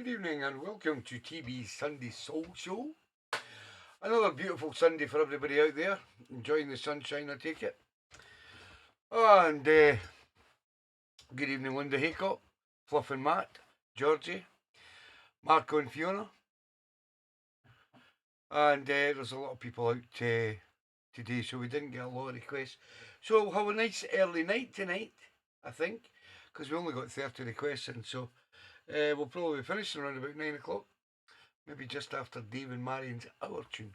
Good evening and welcome to TeeBee's Sunday Soul Show. Another beautiful Sunday for everybody out there, enjoying the sunshine, I take it. And good evening, Linda Haycock, Fluff and Matt, Georgie, Marco and Fiona. And there's a lot of people out today, so we didn't get a lot of requests. So we'll have a nice early night tonight, I think, because we only got 30 requests in, so we'll probably be finishing around about 9 o'clock, maybe just after Dave and Marion's Hour Tune,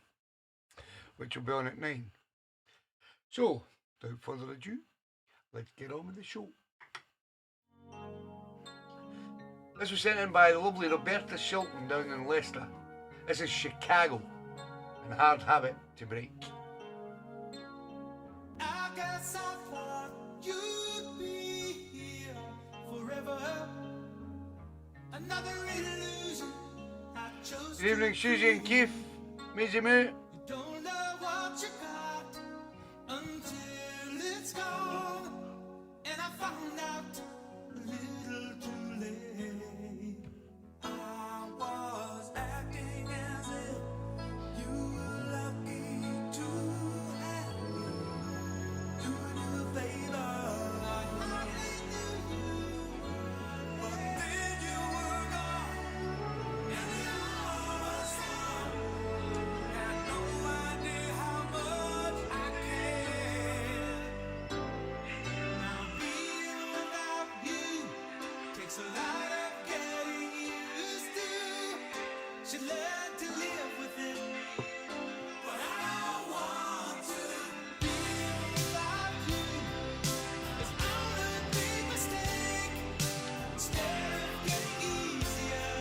which will be on at 9. So, without further ado, let's get on with the show. This was sent in by the lovely Roberta Shilton down in Leicester. This is Chicago and Hard Habit to Break. I guess I thought you'd be here forever. Another illusion I chose. Good evening, Susie and Keith. Maisie Moo. You don't know what you got until it's gone. And I found out a little too late. I was acting as if you were lucky to have me. Doing you a favor. I hardly knew you. But then you were gone. And the hour was gone. Had no idea how much I cared. Now being without you takes a lot of getting used to. Should learn to live with it. But I don't want to be without you. It's all a big mistake. Instead of getting easier,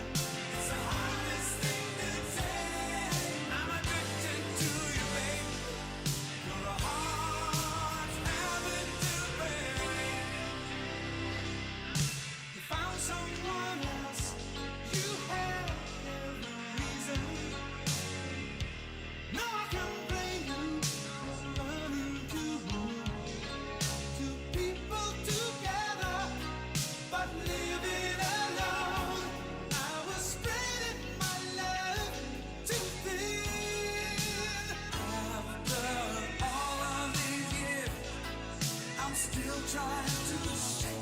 it's the hardest thing to take. I'm addicted to you, babe. You're a hard habit to break. You found someone else. You had every reason. No, I can't blame you for running two people together, but living alone. I was spreading my love too thin. After all of these years, I'm still trying to shake.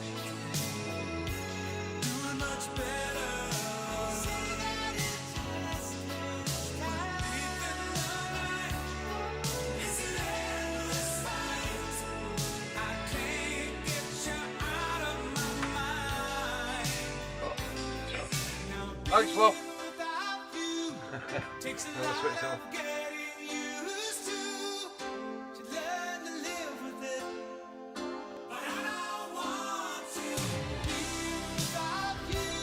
Doing much better. See that it just takes time. Deep in the night, it's an endless fight. I can't get you out of my mind. Now Thanks, Fluff. being without you takes a Well, that's what it's lot all. of getting used to. To learn to live with it. But I don't want to be without you.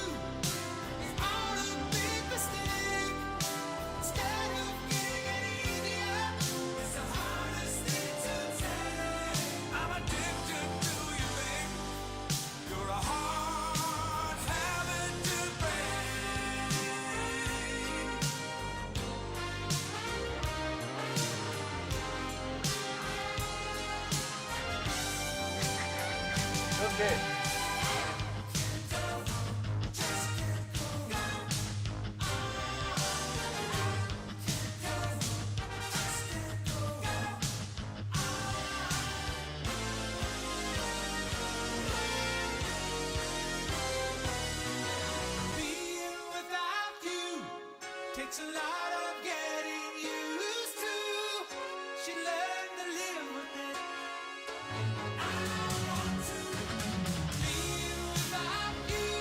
It's all a big mistake. Instead of getting it easier, it's the hardest thing to take. I'm addicted to you, babe. You're a hard habit to break. Okay. Being without you takes a lot of getting used to. She learned to live with it. I don't want to. Being without you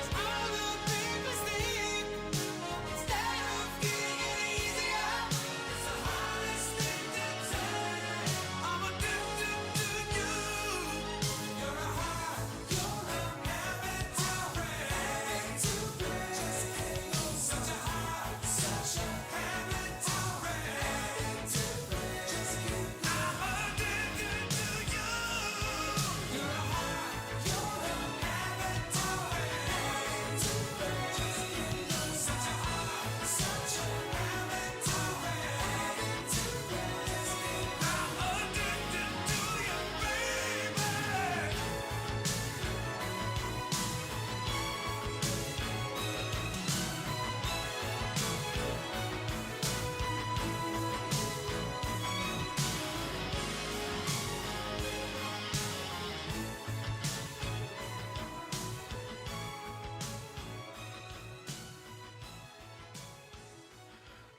is all a big mistake. Instead of getting it easier, it's the hardest thing to take. I'm addicted to you. You're a habit to break. Such a hard habit to break.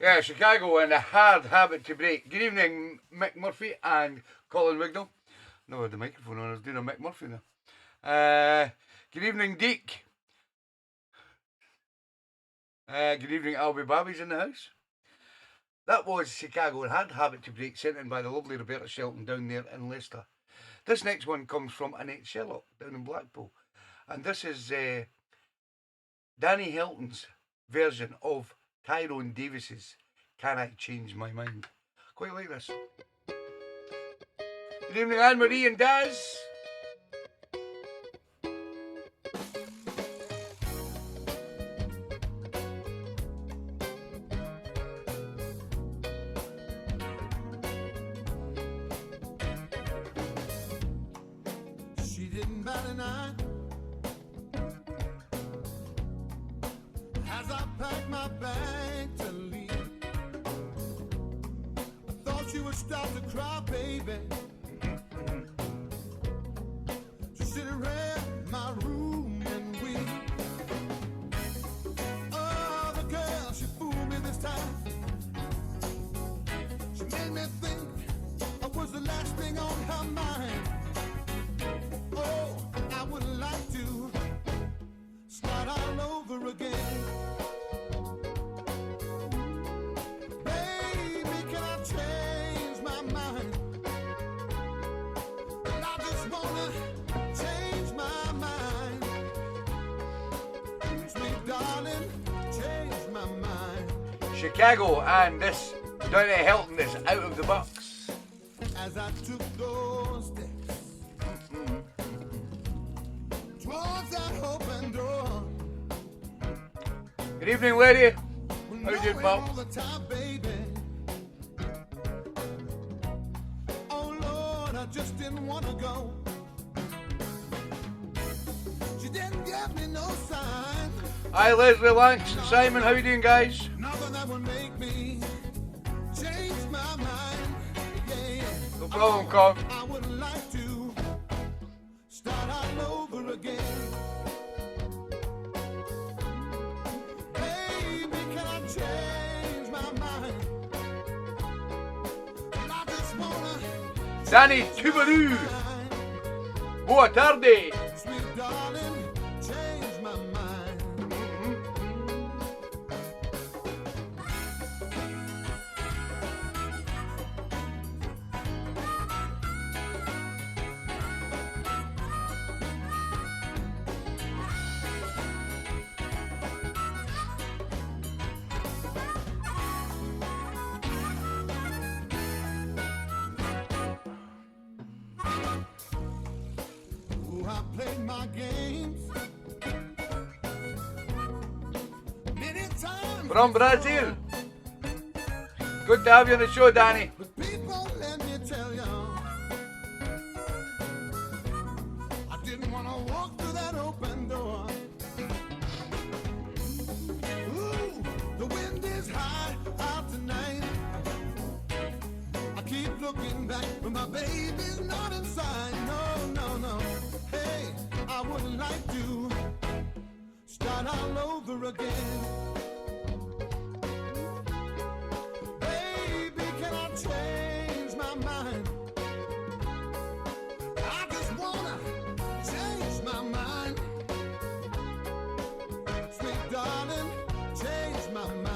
Yeah, Chicago and a hard habit to break. Good evening, Mick Murphy and Colin Wignall. No, I had the microphone on. I was doing a Mick Murphy now. Good evening, Deke. Good evening, Albie Babby's in the house. That was Chicago and Hard Habit to Break, sent in by the lovely Roberta Shelton down there in Leicester. This next one comes from Annette Sherlock down in Blackpool. And this is Danny Hilton's version of Tyrone Davis's Can I Change My Mind? Quite like this. Good evening, Anne-Marie and Daz. She didn't bat an eye as I packed my bag to leave. I thought you would start to cry, baby. Just sit around my room and weep. Oh, the girl, she fooled me this time. She made me think I was the last thing on her mind. Oh, I would like to start all over again. Baby, can I change my mind? And I just wanna change my mind. Sweet darling, change my mind. Chicago and this Danny Hilton is Out of the Box. As I took those steps towards that open door. Good evening, lady. How you doing, Knowing pal? all the time, baby. Oh Lord, I just didn't want to go. She didn't give me no sign. Hi, Leslie, Lance, and Simon. How you doing, guys? Nothing that would make me change my mind. Yeah. No problem, Con. I would like to start all over again. Baby, can I change my mind? I just wanna Danny Tuvalu. Boa tarde. sweet darling, change my mind. Ooh, I played my games many times. From Brazil. Good to have you on the show, Danny. But people, let me tell y'all, I didn't want to walk through that open door. Ooh, the wind is high out tonight. I keep looking back, but my baby's not inside. No, no, no. Hey, I would like to start all over again. Baby, can I change my mind? I just wanna change my mind. Sweet darling, change my mind.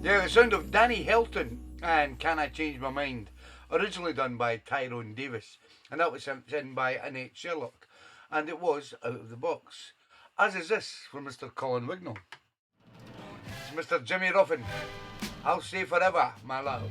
Yeah, the sound of Danny Hilton and Can I Change My Mind, originally done by Tyrone Davis, and that was sent in by Annette Sherlock, and it was Out of the Box. As is this from Mr. Colin Wignall. It's Mr. Jimmy Ruffin. I'll stay forever, my love.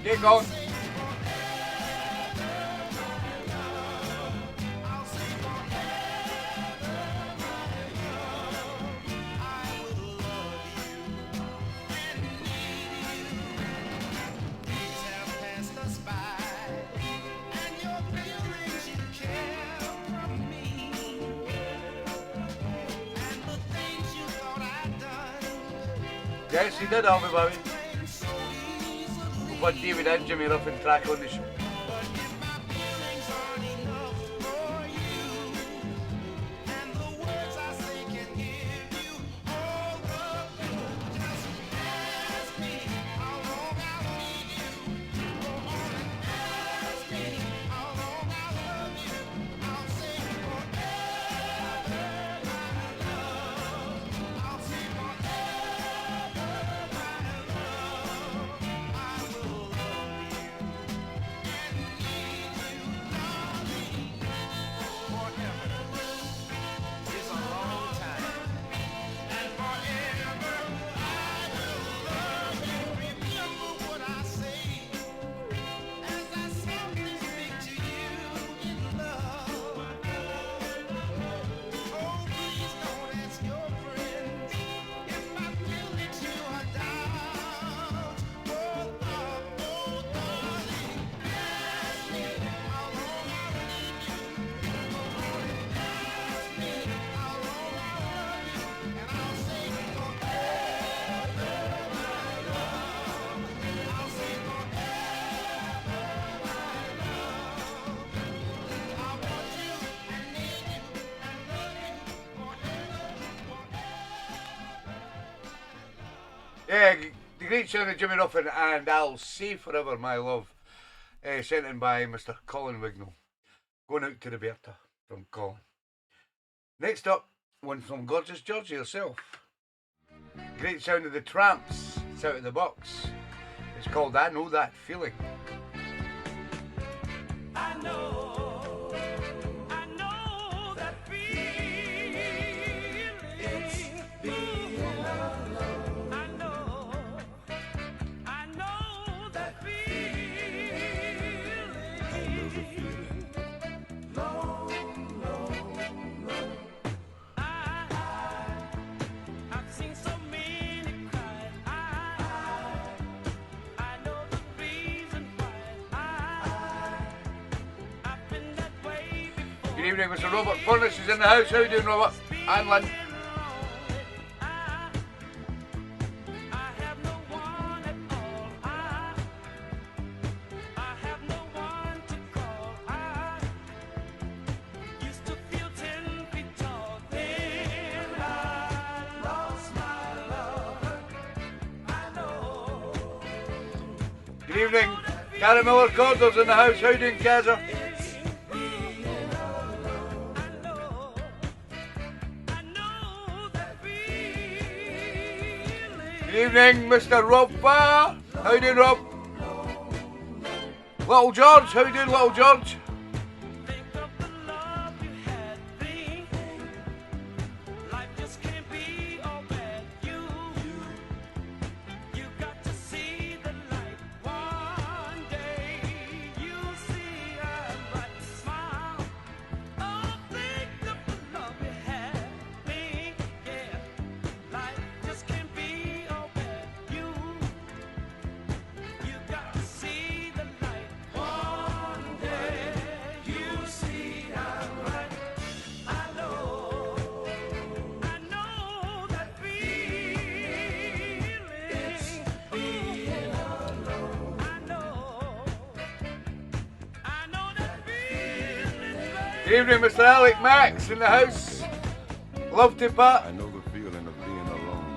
Get going. Yes, he did, I'll be bowing. We've got David and Jimmy Ruffin track on the show. Yeah, the great sound of Jimmy Ruffin and I'll Say Forever My Love, sent in by Mr. Colin Wignall. Going out to Roberta from Colin. Next up, one from Gorgeous Georgie herself. Great sound of the Tramps, it's out of the box. It's called I Know That Feeling. I know that feeling. It's being alone. I know that feeling. I know the feeling. Long, long, long. I've seen so many cry. I know the reason why. I've been that way before. Good evening, Mr. Robert Furnace is in the house. How you doing, Robert? And Lynn. I have no one at all. I have no one to call. I used to feel 10 feet tall. Then I lost my lover. I know. Good evening, Cara Miller Corder's in the house. How you doing, Kazza? Good evening, Mr. Rob Farr. How you doing, Rob? Little George, how you doing, Little George? Think of the love you had, think life just can't be all bad. You got to see the light one day. You see a bright smile. Oh, think of the love you had, think, yeah. Life just can't be all bad. You got to see the light one day. You see I'm right. I know that feeling. It's being alone. I know that feeling. Good evening, Mr. Alec Max in the house. Love to Pat. I know the feeling of being alone.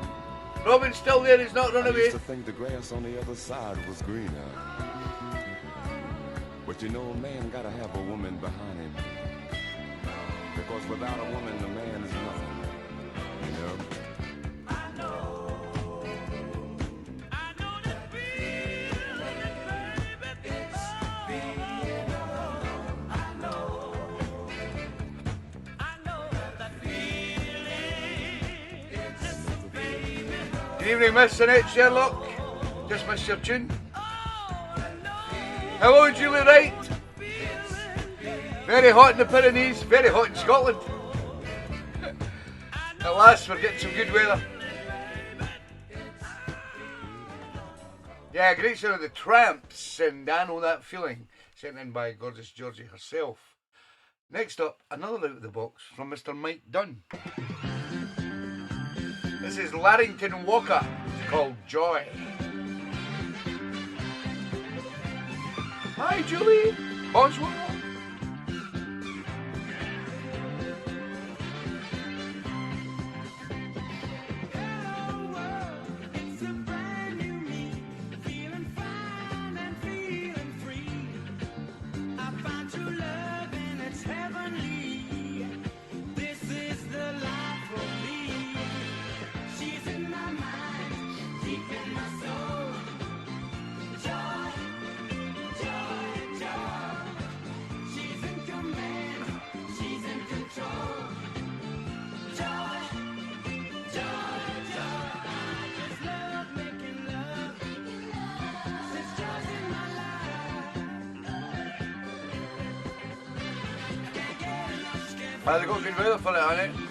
Robin's still there, he's not run I away. used to think the grass on the other side was greener. But you know, a man gotta have a woman behind him. Because without a woman, the man is nothing. You know? I know that feeling, baby. It's being alone. I know that feeling. Listen, baby. Good evening, Miss Annette Sherlock. Just missed your tune. Oh, I Hello, Julie Wright. Very hot in the Pyrenees, very hot in Scotland. At last, we're getting some good weather. Yeah, great sound of the Tramps, and I Know That Feeling, sent in by gorgeous Georgie herself. Next up, another out of the box from Mr. Mike Dunn. This is Larrington Walker, called Joy. Hi, Julie. Bonjour. Well, they got good weather for it, haven't they?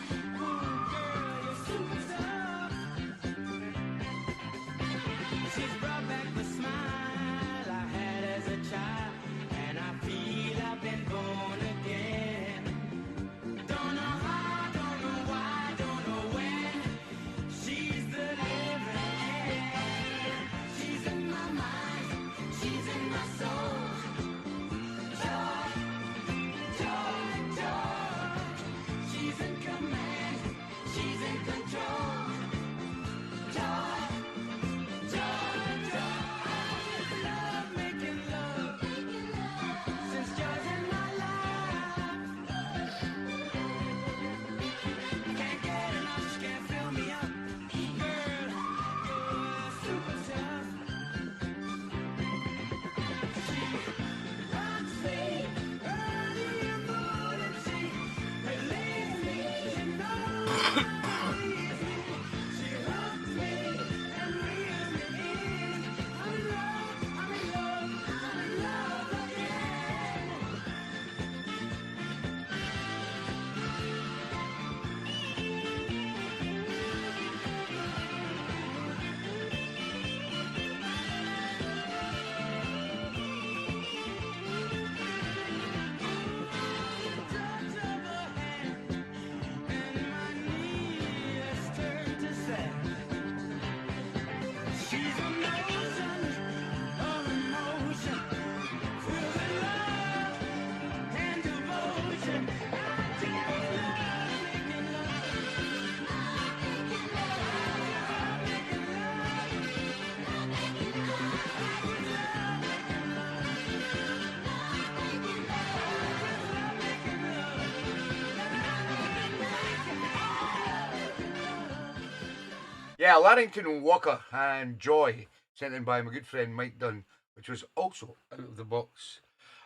Yeah, Larrington Walker and Joy, sent in by my good friend Mike Dunn, which was also out of the box.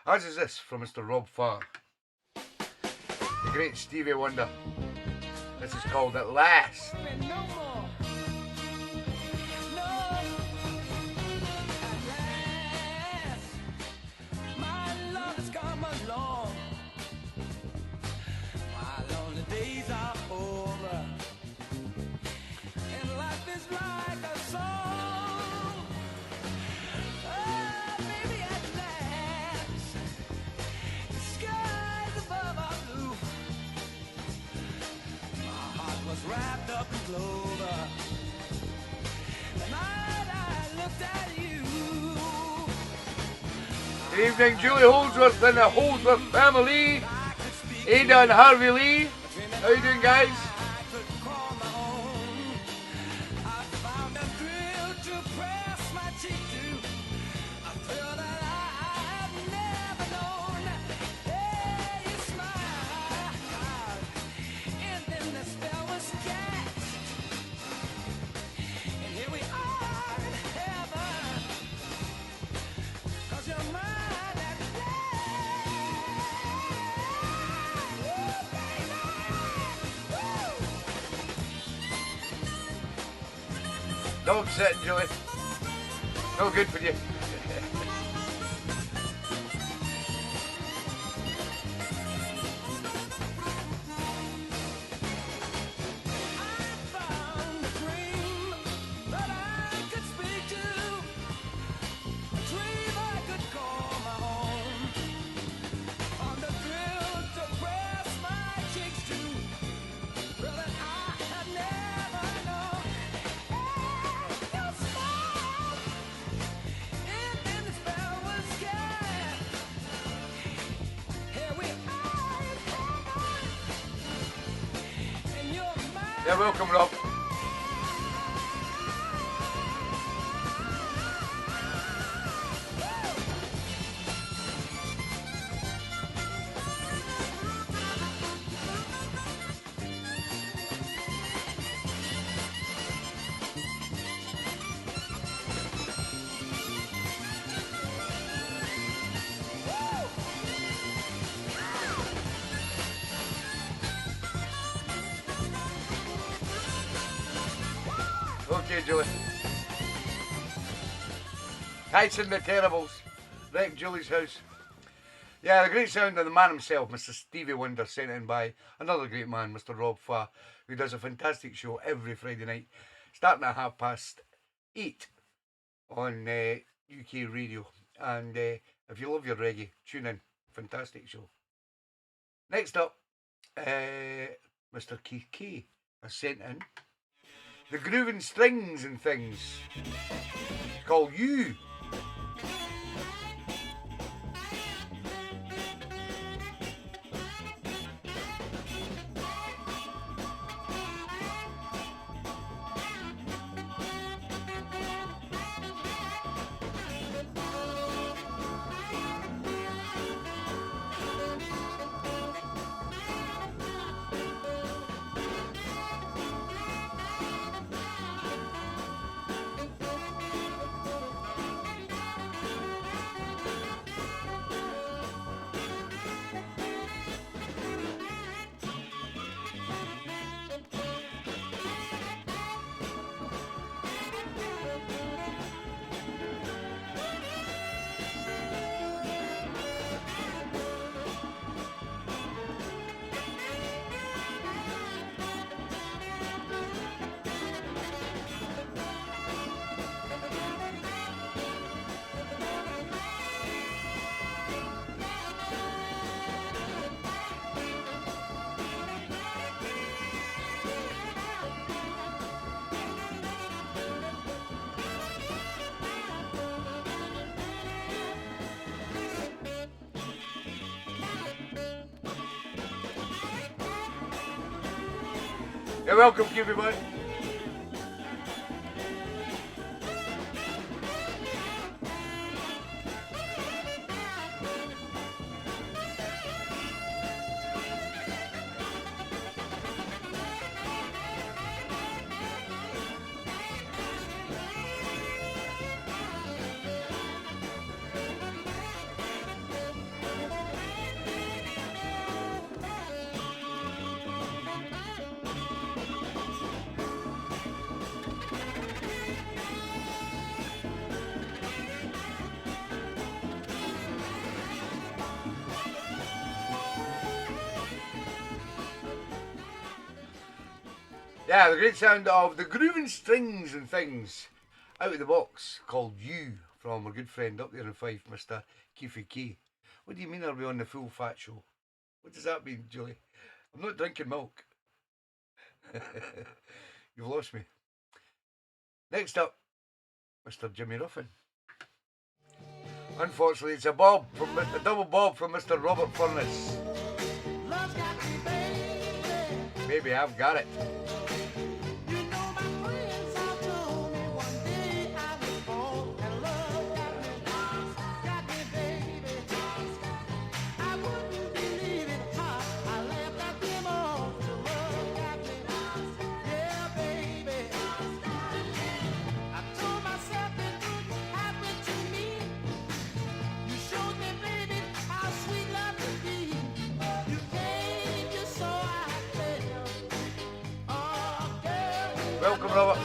As is this from Mr. Rob Farr, the great Stevie Wonder. This is called At Last. Wrapped up in clover. The night I looked at you. Good evening, Julie Holdsworth and the Holdsworth family. Ada and Harvey Lee. How you doing, guys? Don't sit, Julie. No good for you. Yeah, welcome, Rob. Okay, Julie. Heights and the Terribles. Wreck Julie's house. Yeah, the great sound of the man himself, Mr. Stevie Wonder, sent in by another great man, Mr. Rob Farr, who does a fantastic show every Friday night, starting at 8:30 on UK radio. And if you love your reggae, tune in. Fantastic show. Next up, Mr. Keith Kay has sent in the grooving strings and things. It's called You. You're welcome, everybody. Yeah, the great sound of the grooving strings and things out of the box called You from our good friend up there in Fife, Mr. Keith Kay. What do you mean are we on the full fat show? What does that mean, Julie? I'm not drinking milk. You've lost me. Next up, Mr. Jimmy Ruffin. Unfortunately, it's a double bob from Mr. Robert Furness. Maybe I've got it. Welcome, Robert.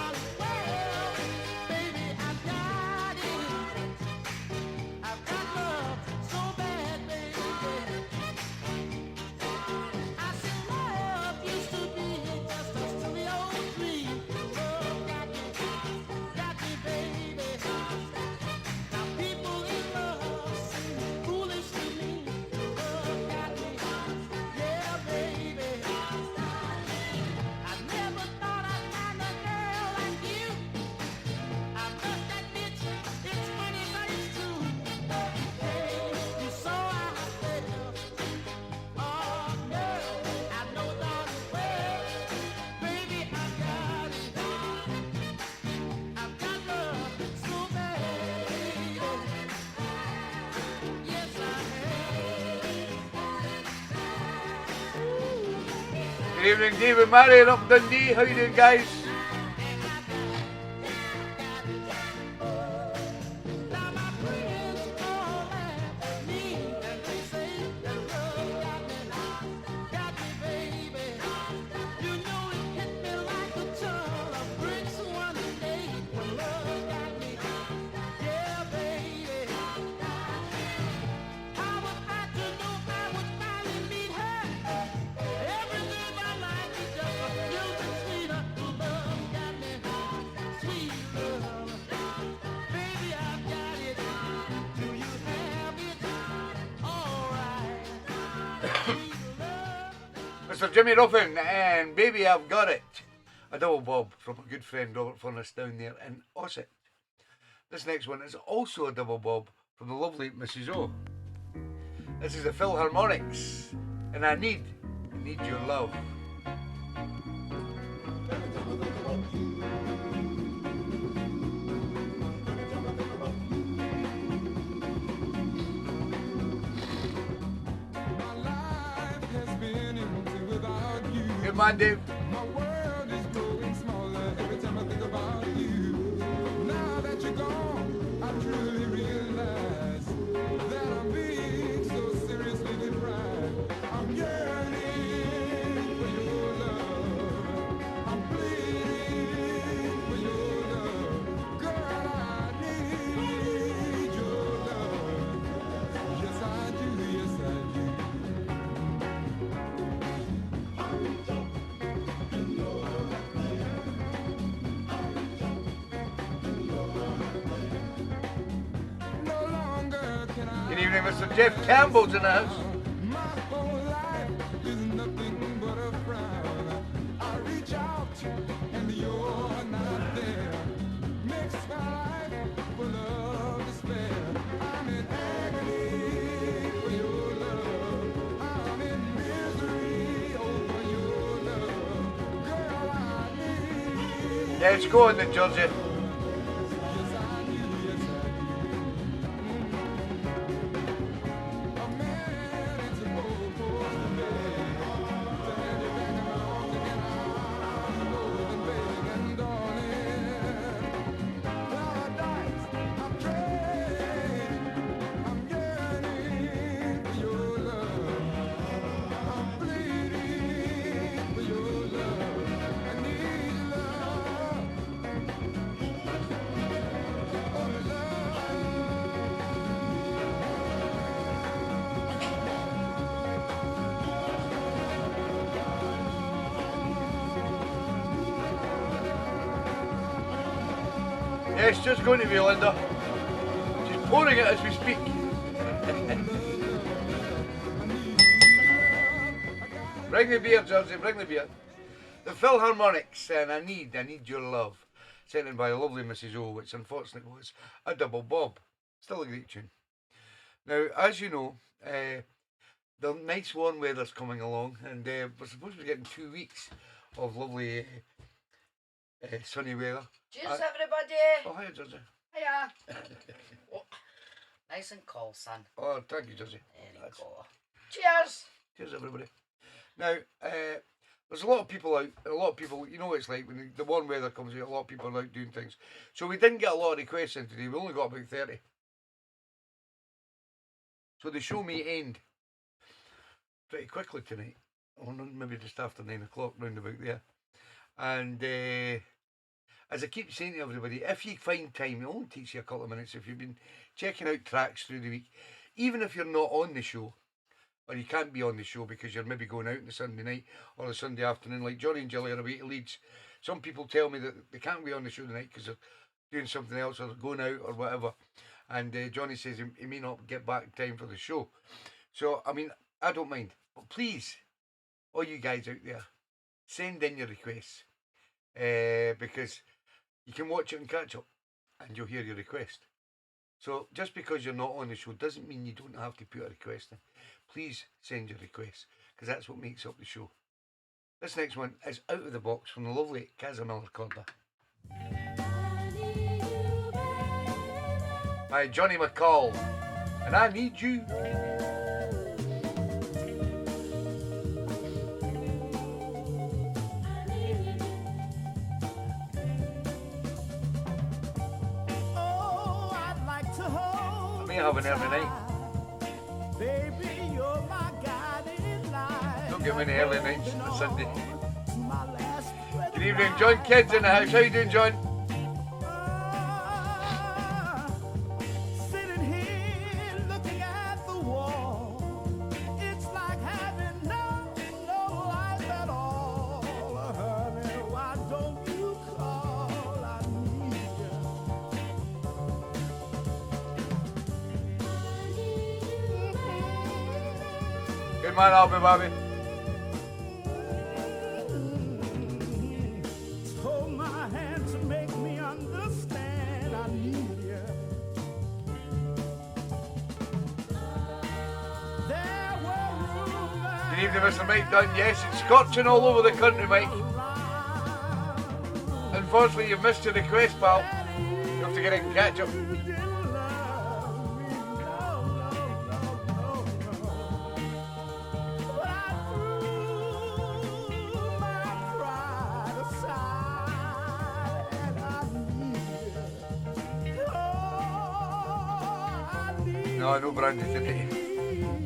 Good evening, David Marion up in Dundee. How you doing, guys? Mr. Jimmy Ruffin and Baby I've Got It. A double bob from a good friend Robert Furness down there in Ossett. This next one is also a double bob from the lovely Mrs. O. This is the Philharmonics and I Need Your Love. Good man, Dave. My world is growing smaller every time I think about you. Now that you're gone, I truly realize that I'm being so seriously deprived. I'm yearning for your love. I'm bleeding for your love. Girl, I need your love. Yes, I do, yes, I do. Good evening, Mr. Jeff Campbell's in the house. My whole life is nothing but a frown. I reach out and you're not there. Makes my life full of despair. I'm in agony for your love. I'm in misery over your love. Girl, I need. Let's go on the Georgia. Yes, I do, yes, I do. A man is supposed to be to have you back along again. I'm more than begging, darling. Paradise, I've tried. I'm yearning for your love. I'm bleeding for your love. I need love. Oh, love. Yes, just going to be Linda. She's pouring it as we speak. Bring the beer, Georgie, bring the beer. The Philharmonics and I Need Your Love. Sent in by the lovely Mrs. O, which unfortunately was a double bob. Still a great tune. Now, as you know, the nice warm weather's coming along and we're supposed to be getting 2 weeks of lovely sunny weather. Cheers, everybody. Oh, hiya, Georgie. Hiya. Oh, nice and cold, son. Oh, thank you, Georgie. There you That's- go. Cheers. Cheers, everybody. Now, there's a lot of people out, you know what it's like when the warm weather comes out, a lot of people are out doing things. So we didn't get a lot of requests in today, we only got about 30. So the show may end pretty quickly tonight, or maybe just after 9 o'clock, round about there. And as I keep saying to everybody, if you find time, it only takes you a couple of minutes, if you've been checking out tracks through the week, even if you're not on the show, or you can't be on the show because you're maybe going out on the Sunday night or the Sunday afternoon, like Johnny and Jilly are away to Leeds. Some people tell me that they can't be on the show tonight because they're doing something else or they're going out or whatever. And Johnny says he may not get back in time for the show. So, I mean, I don't mind. But please, all you guys out there, send in your requests. Because you can watch it and catch up and you'll hear your request. So just because you're not on the show doesn't mean you don't have to put a request in. Please send your requests because that's what makes up the show. This next one is Out of the Box from the lovely Casamilla Corda. By Johnny McCall. And I Need You. me have an early night. Baby, you're my guiding light. Don't get many early nights on a Sunday. To my last breath. Good evening, John. Kids in the house. How you doing, John? Sitting here looking at the wall. It's like having no life at all. Honey, why don't you call? I need you. Good man, Albie, Bobby. Hold my hand to make me understand. I need you. There were rumors Good evening, Mr. Mike Dunn. Yes, it's scorching all over the country, Mike. around. Unfortunately, you've missed your request, pal. You have to get it and catch up. You didn't love me. No. But I threw my pride aside and I need you. Oh, I need No, no brandy today.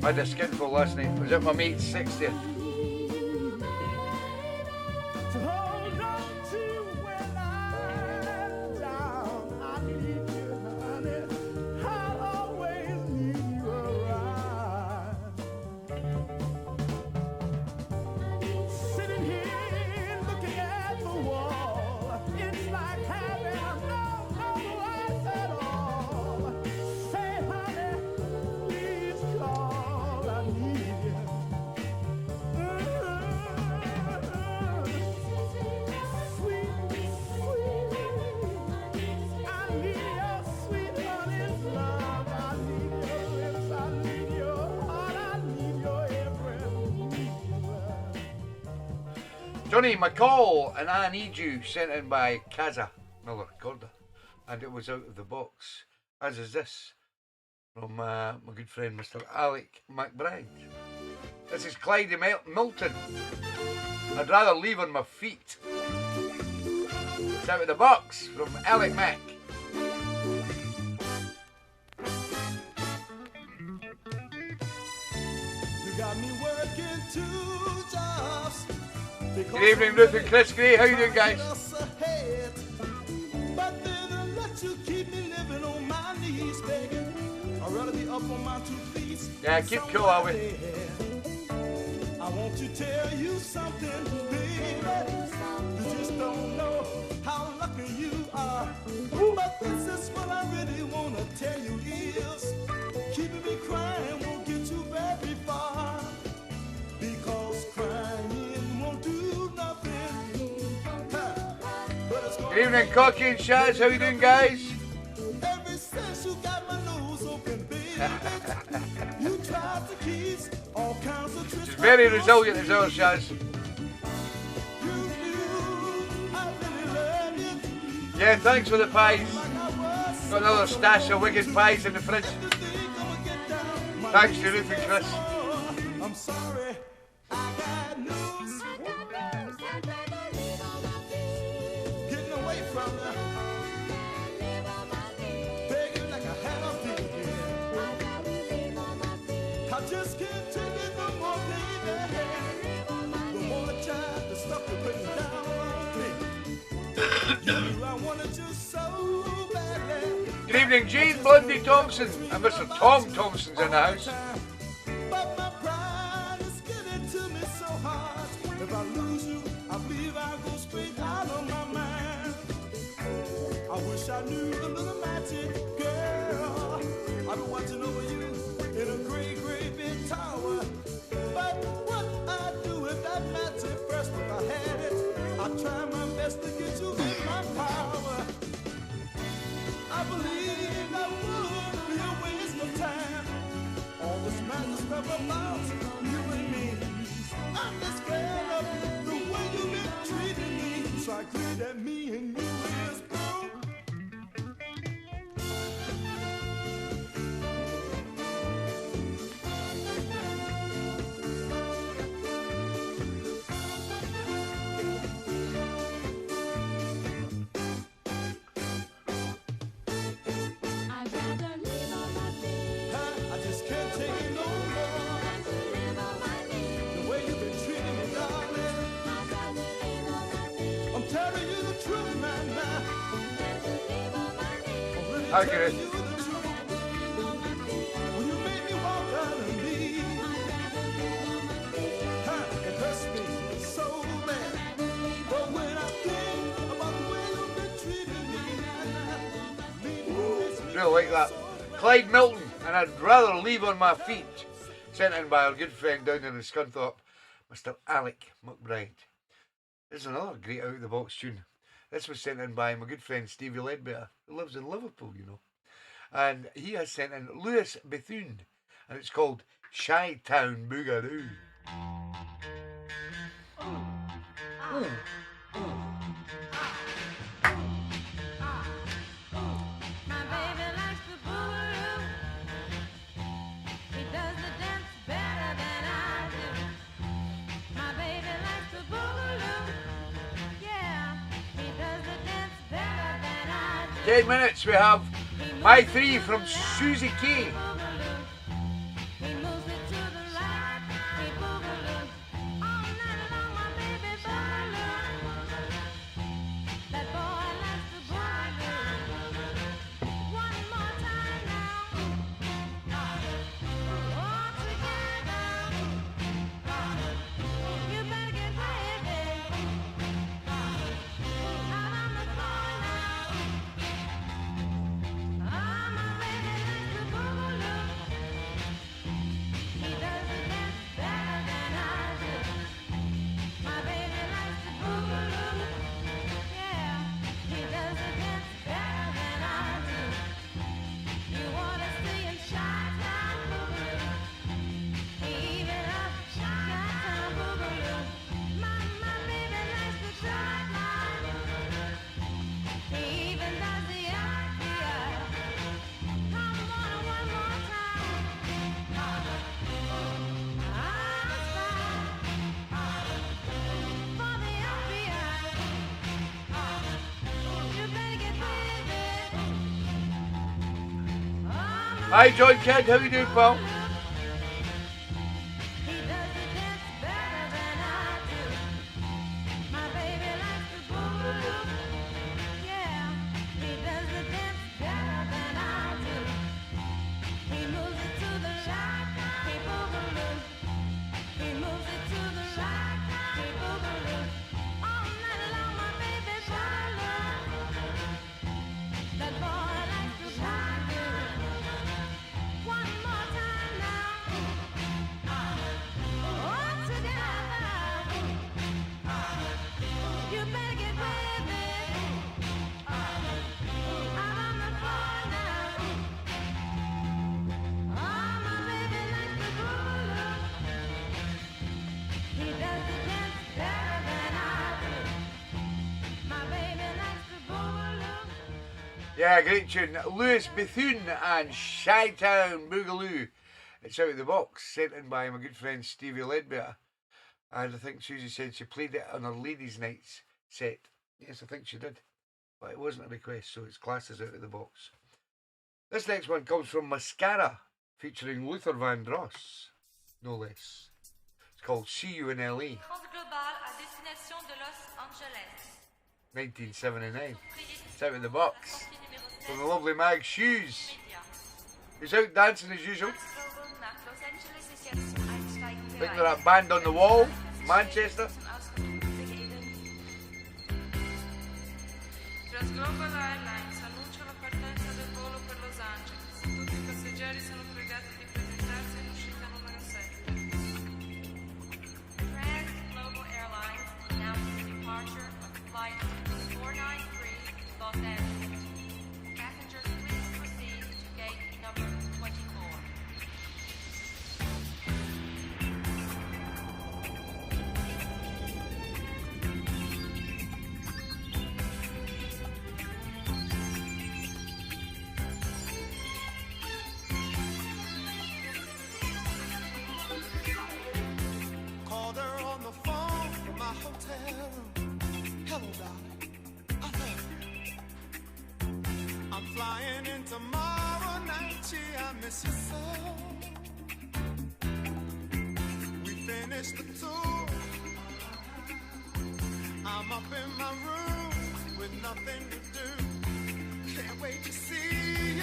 I had a skinful last night. I was at my mate's 60th. to hold on to when I'm down. I need you, honey. I'll always need you around. Sitting here looking at the wall. It's like having no life at all. Say, honey, please call. I need you. Sweet, I need your sweet honey's love. I need your lips, I need your heart, I need your every move. Johnny McCall and I Need You, sent in by Kaza, another recorder. And it was out of the box, as is this, from my good friend Mr. Alec McBride. This is Clyde Milton. I'd rather leave on my feet. It's out of the box from Alec Mac. You got me working 2 jobs. Good evening, Ruth and Chris Gray. How you doing, guys? But then I let you keep me living on my knees, baby. I'd rather be up on my 2 feet. Yeah, keep cool, are we? I want to tell you something, baby. You just don't know how lucky you are. But this is what I really want to tell you is keeping me crying won't get you very far. Because crying won't do nothing. But it's Good evening, Cocky and Shaz. How you doing, guys? Ever since you got my nose open, baby, you tried to kiss all kinds of tricks. She's very resilient as well, Shaz. You knew I really loved you. Yeah, thanks for the pies. Like I was Got another stash of wicked pies in the fridge. to think I'ma get down. My Thanks to Ruth and Chris. I'm sorry, I got news. Getting away from you. Begging like I had a baby. I just can't take it no more, baby. The more I tried, the stuff you put down on me. You knew I wanted you so badly. Good evening, Jane Blondie Thompson. And Mr. Tom Thompson's in the house. But my pride is getting to me so hard. If I lose you, I believe I'll go straight out of my mind. I wish I knew the little magic girl. I've been watching over you in a great, great big tower. But what I'd do if that magic first, if I had it, I'd try my best to get you in my power. I believe that would be a waste of time. All this magic stuff about you and me. I'm just scared of the way you've been treating me. So I agree that me and you is broke. I'd rather live on my feet. Accurate. you the truth. When you made me walk out of me, it hurts me so bad. But when I think about the way you've been treating me, Really like that. Clyde Milton, and I'd rather leave on my feet. Sent in by our good friend down in the Scunthorpe, Mr. Alec McBride. This is another great out of the box tune. This was sent in by my good friend Stevie Ledbetter, who lives in Liverpool, you know. And he has sent in Lewis Bethune, and it's called Shy Town Boogaloo. My baby likes the boogaloo. He does the dance better than I do. My baby likes the boogaloo. Yeah, he does the dance better than I do. 10 minutes we have My Three from Susie K. He moves it to the right. He boogaloo. All night long, my baby boogaloo. That boy likes the boogaloo. One more time now. All together. You better get ready. Out on the floor now. My baby likes the boogaloo. He does the dance better than I do. My baby likes the boogaloo. Yeah, he does the dance better than I do. You wanna see him shine down boogaloo? He even loves shine down boogaloo. My baby likes the shine down. He even does the eye. Come on, one more time. I'm a spy for the FBI. You better get busy. Hi John Kidd, how you doing, pal? He does the dance better than I do. My baby likes the boogaloo. Yeah, he does the dance better than I do. He moves it to the right, he boogaloo. He moves it to the right, he boogaloo. All night long, my baby boogaloo. That boy likes to boogaloo. One more time now. All together. You better get with it. Out on the floor now. My baby likes the boogaloo. He does the dance better than I do. My baby likes the boogaloo. Yeah, great tune. Lewis Bethune and Shy Town Boogaloo. It's out of the box, sent in by my good friend Stevie Ledbetter. And I think Susie said she played it on her ladies' nights set. Yes, I think she did. But it wasn't a request, so it's classed as out of the box. This next one comes from Mascara, featuring Luther Vandross, no less. It's called See You in LA, Transglobal à destination de Los Angeles. 1979. It's out of the box. From the lovely Mag Shoes. He's out dancing as usual. I think they're at Band on the Wall, Manchester. Transglobal Airlines annuncia la partenza del volo per Los Angeles. Tutti i passeggeri sono pregati di presentarsi in uscita numero 7. Transglobal Airlines announces the departure of flight 493 Los Angeles. Passengers, please proceed to gate number 24. Called her on the phone from my hotel room. Hello, darling. I love you. I'm flying in tomorrow night. Gee, I miss you so. We finished the tour. I'm up in my room with nothing to do. Can't wait to see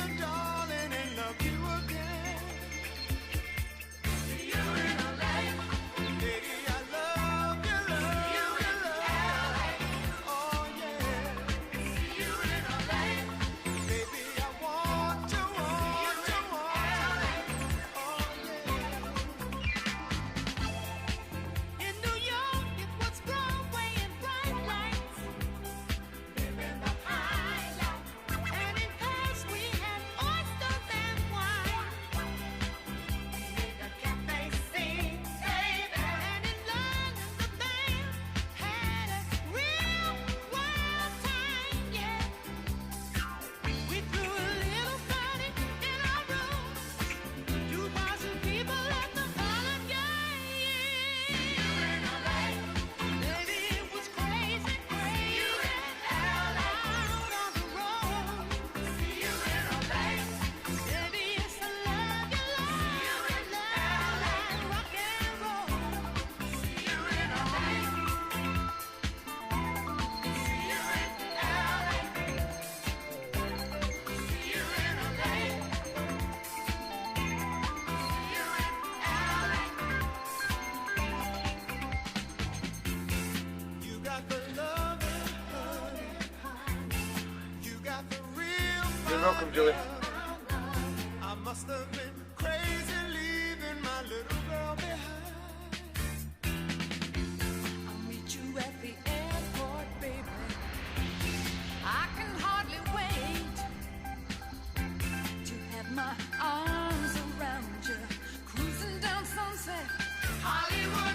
welcome, Julie. I must have been crazy leaving my little girl behind. I'll meet you at the airport, baby. I can hardly wait to have my arms around you, cruising down Sunset, Hollywood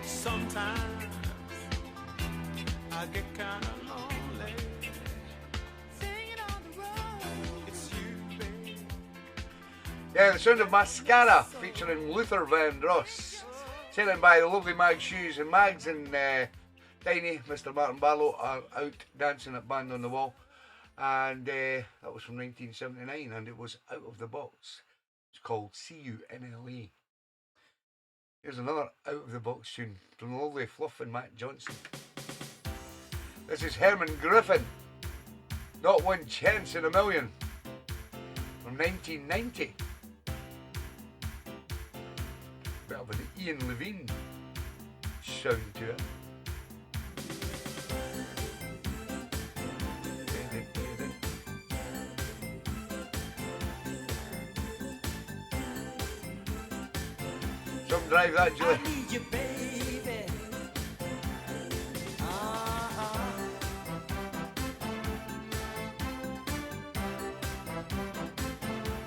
Sometimes I get kind of lonely. singing on the road. It's you, babe. Yeah, the sound of Mascara featuring Luther Vandross. Sent by the lovely Mag Shoes, and Mags and Tiny, Mr. Martin Barlow, are out dancing at Band on the Wall. And that was from 1979, and it was Out of the Box. It's called See You in LA. Here's another Out of the Box tune from the lovely Fluff and Matt Johnson. This is Herman Griffin, Not One Chance in a Million, from 1990. Bit of an Ian Levine sound to it. Some drive that, Julie. I need you, baby.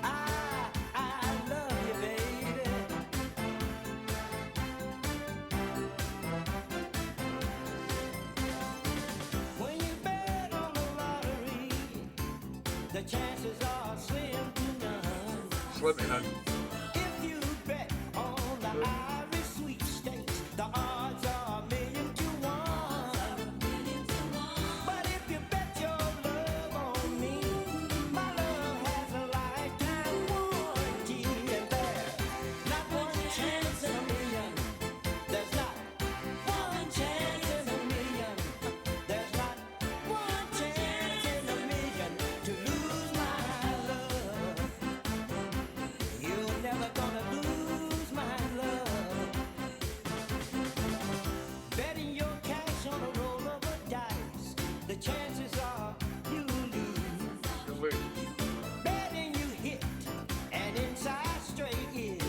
I love you, baby. When you bet on the lottery, the chances are slim to none. Slip it on. If you bet on the Irish sweepstakes, the odds are 1,000,000 to 1. But if you bet your love on me, my love has a lifetime warranty, and there's not one chance in a million. There's not one chance in a million. There's not one chance in a million to lose my love. You're never gonna lose my love. Betting your cash on a roll of a dice, the chances are you lose. Betting you hit and inside straight is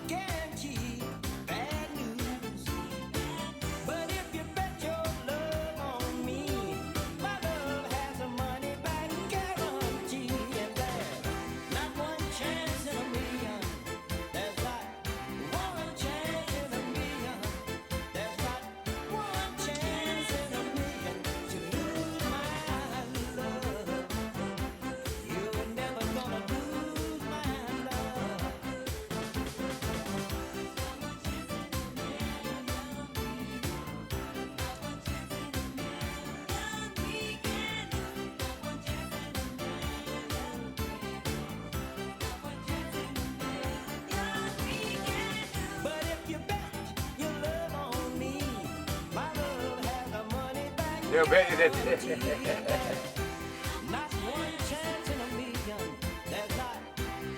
guaranteed bad news. But if you bet your love on me, my love has a money back guarantee, and there's not one chance in a million. There's not one chance in a million. There's not one chance in a million to lose my love. You're never gonna lose my love. But if you bet your love on me, my love has a money back. Yeah, I bet you did. Not one chance in a million. There's not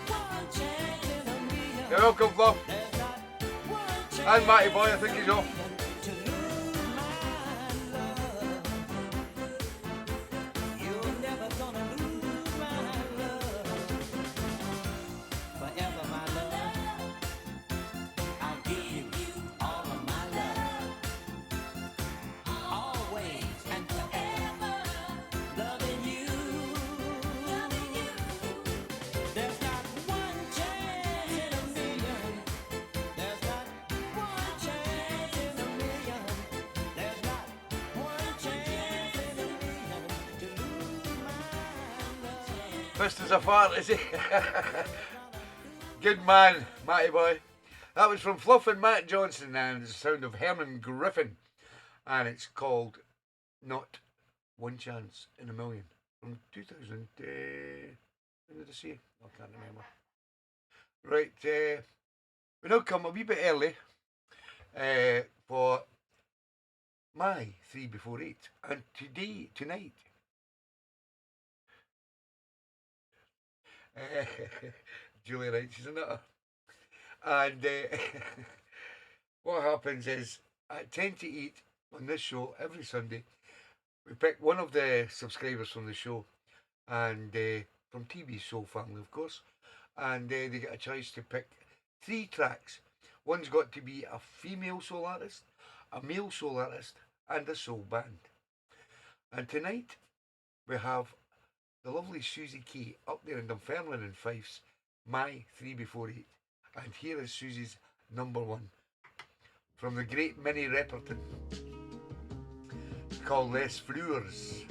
one chance in a million. You're welcome, Fluff. There's not one chance And Matty Boy, I think he's off. to lose my love. You're never gonna lose my love. Forever, my love. I'll give you all of my love. Always and forever. Loving you. There's not one chance in a million. There's not one chance in a Fist as a fart, is he? Good man, Matty boy. That was from Fluff and Matt Johnson, and it's the sound of Herman Griffin, and it's called Not One Chance in a Million from 2000. When did I say? I can't remember. Right, we now come a wee bit early for my 3 before 8, and tonight. Julie writes, isn't it? And what happens is at 10 to 8 on this show every Sunday, we pick one of the subscribers from the show, and from TeeBee's Soul family, of course, and they get a chance to pick 3 tracks. One's got to be a female soul artist, a male soul artist, and a soul band. And tonight we have the lovely Susie Kay up there in Dunfermline and Fife's My 3 before 8. And here is Susie's number 1 from the great Minnie Repperton. It's called Les Fleurs.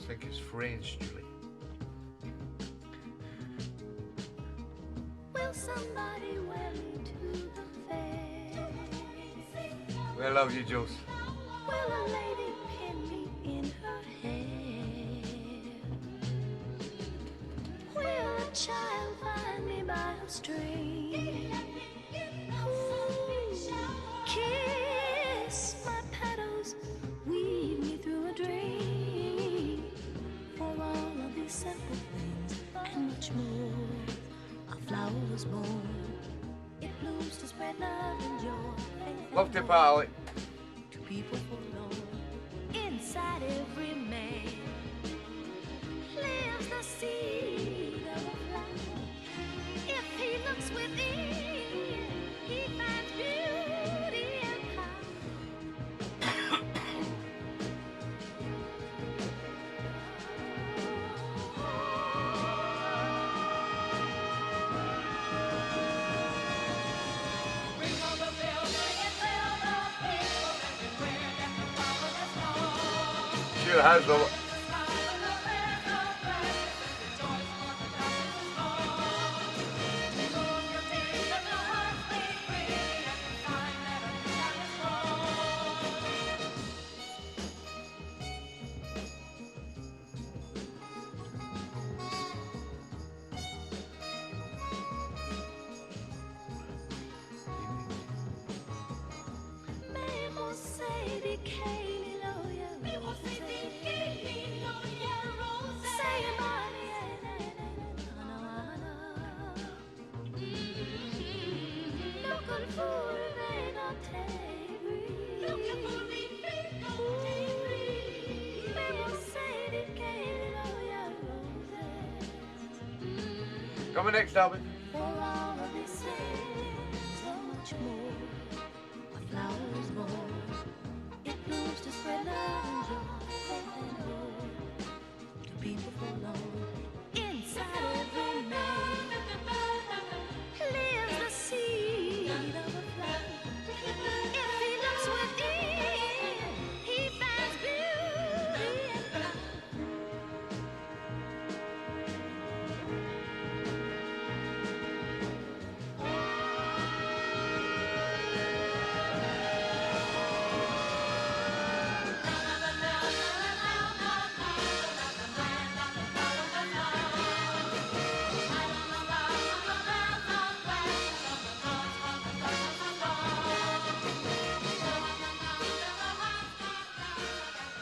I think it's French, Julie. Will somebody wear me to the fair? We love you, Jules. Will a lady pin me in her hair? Will a child find me by a string? Kiss my petals, weave me through a dream. For all of these simple things and much more, a flower was born. It blooms to spread love and joy. Love to Pally. To people forlorn. Inside every man lives the seed of a flower. If he looks within, he finds beauty and power. Sure has the. Coming next, Albert. For all of these things, so much more, a flower is born. It blooms to spread love and joy, faith and hope to people forlorn. Inside every man lives the seed of a flower. If he looks within, he finds beauty and power.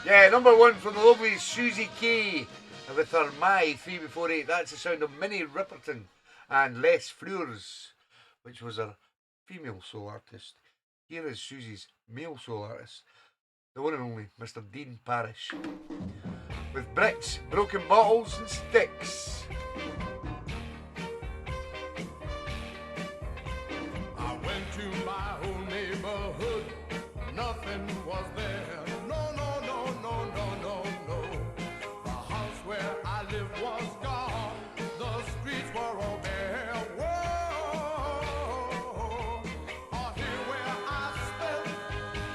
Yeah, number 1 from the lovely Susie Kay with her My 3 before 8. That's the sound of Minnie Ripperton and Les Fleurs, which was her female soul artist. Here is Susie's male soul artist, the one and only Mr. Dean Parrish, with bricks, broken bottles and sticks. I went to my old neighborhood, nothing was there. No, no, no, no, no, no, no. The house where I lived was gone, the streets were all bare. Whoa, here where I spent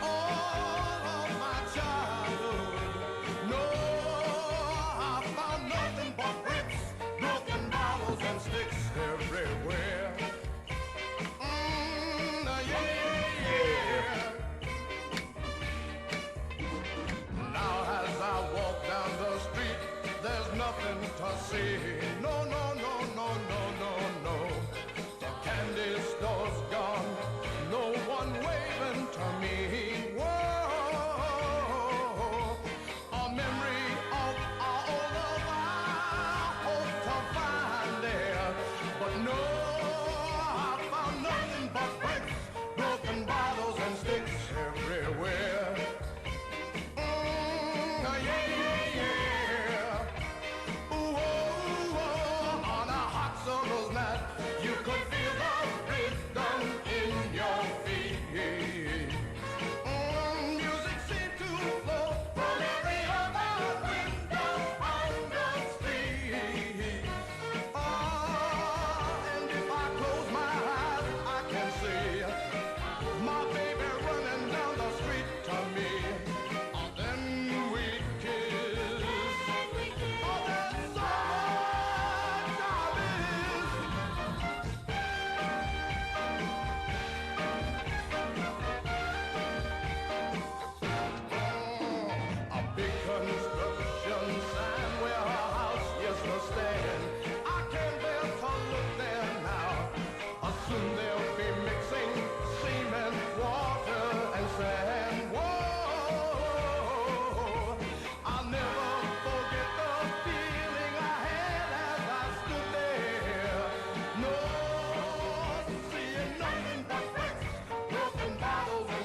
all of my childhood. No, I found nothing.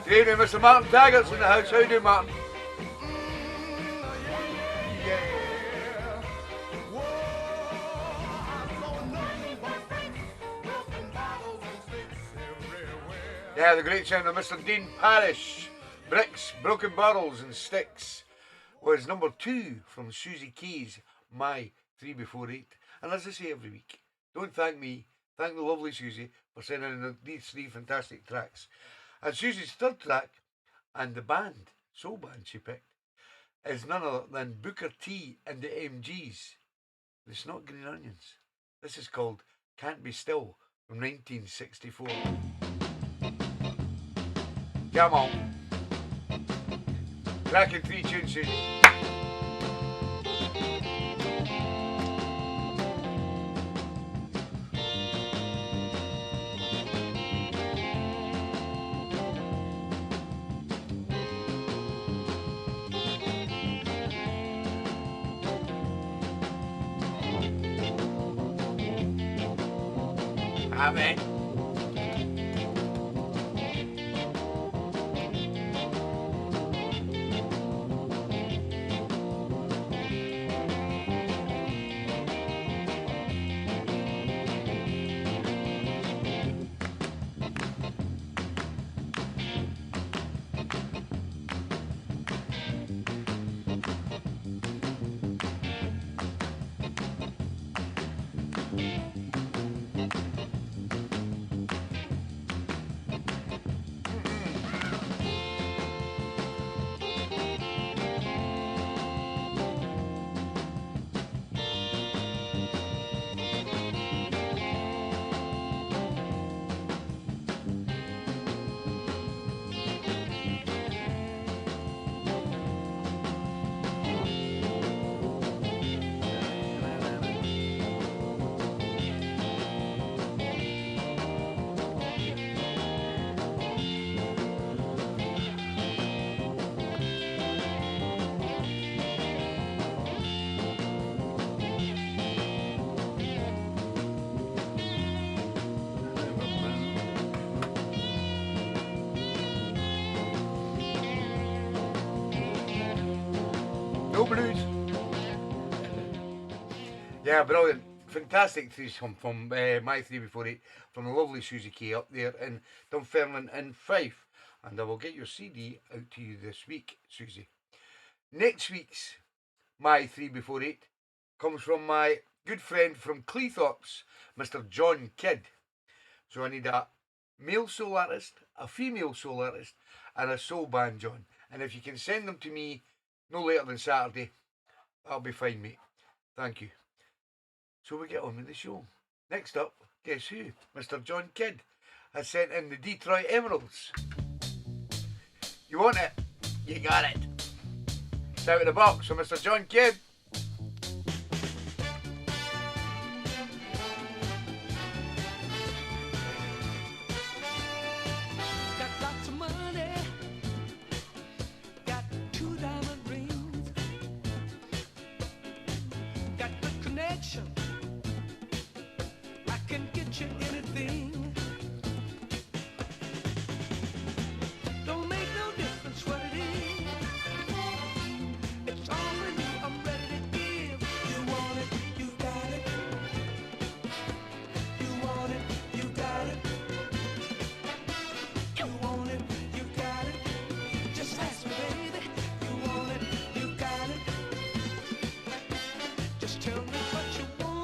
Good evening, Mr. Martin Taggart's in the house. How you doing, Martin? Yeah, the great sound of Mr. Dean Parrish. Bricks, Broken Barrels and Sticks was number 2 from Susie Key's My 3 Before 8. And as I say every week, don't thank me, thank the lovely Susie for sending in these 3 fantastic tracks. And Susie's third track, and the band, soul band she picked, is none other than Booker T and the MGs. It's not Green Onions. This is called Can't Be Still from 1964. Come on. Cracking 3 tunes, Susie. Amen. No blues. Yeah, brilliant. Fantastic threesome from My 3 Before 8 from the lovely Susie Kay up there in Dunfermline in Fife. And I will get your CD out to you this week, Susie. Next week's My 3 Before 8 comes from my good friend from Cleethorpes, Mr. John Kidd. So I need a male soul artist, a female soul artist, and a soul band, John. And if you can send them to me no later than Saturday, that'll be fine, mate. Thank you. So we get on with the show. Next up, guess who? Mr. John Kidd has sent in the Detroit Emeralds. You want it? You got it. It's out of the box from Mr. John Kidd. Got lots of money, got 2 diamond rings, got good connection, I can get you anything. Don't make no difference what it is, it's all in you, I'm ready to give. You want it, you got it. You want it, you got it. You want it, you got it. Just ask me, baby. You want it, you got it. Just tell me what you want.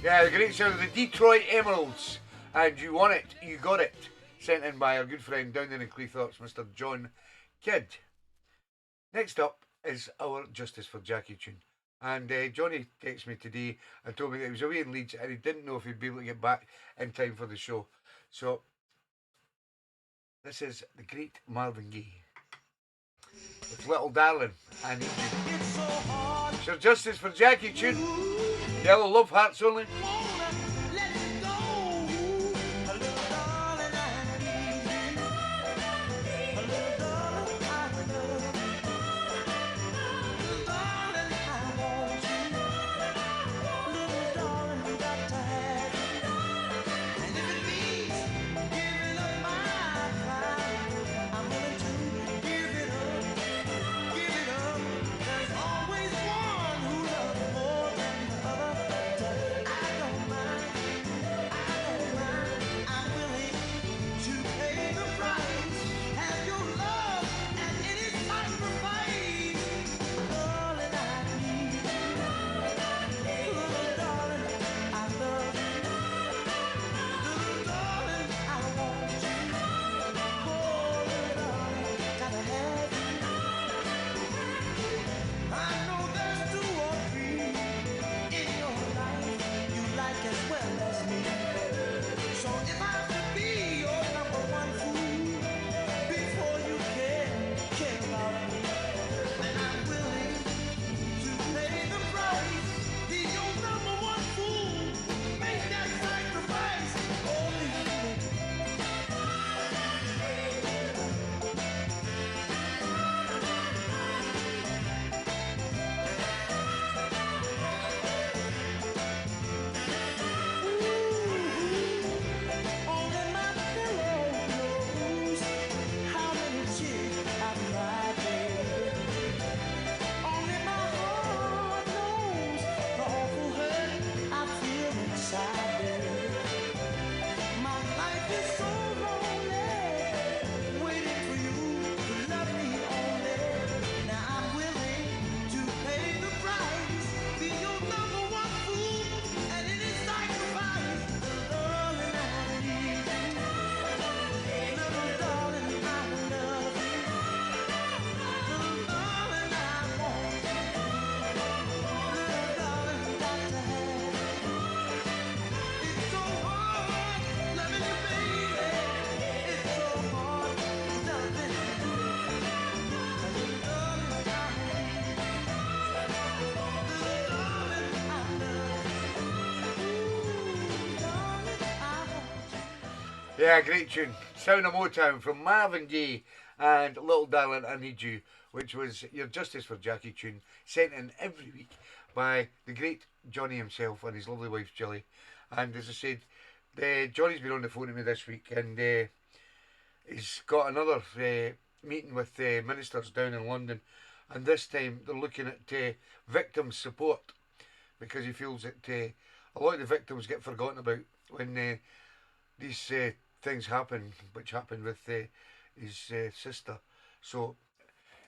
Yeah, the great sound of the Detroit Emeralds. And you won it, you got it. Sent in by our good friend down in the Cleethorpes, Mr. John Kidd. Next up is our Justice for Jackie tune. And Johnny texted me today and told me that he was away in Leeds and he didn't know if he'd be able to get back in time for the show. So, this is the great Marvin Gaye. With Little Darling, I Need You. It's your Justice for Jackie tune. Yellow Love Hearts Only. Yeah, great tune. Sound of Motown from Marvin Gaye and Little Darling I Need You, which was your Justice for Jackie tune, sent in every week by the great Johnny himself and his lovely wife Jilly. And as I said, Johnny's been on the phone to me this week and he's got another meeting with ministers down in London, and this time they're looking at victim support, because he feels that a lot of the victims get forgotten about when these things happen, which happened with his sister. So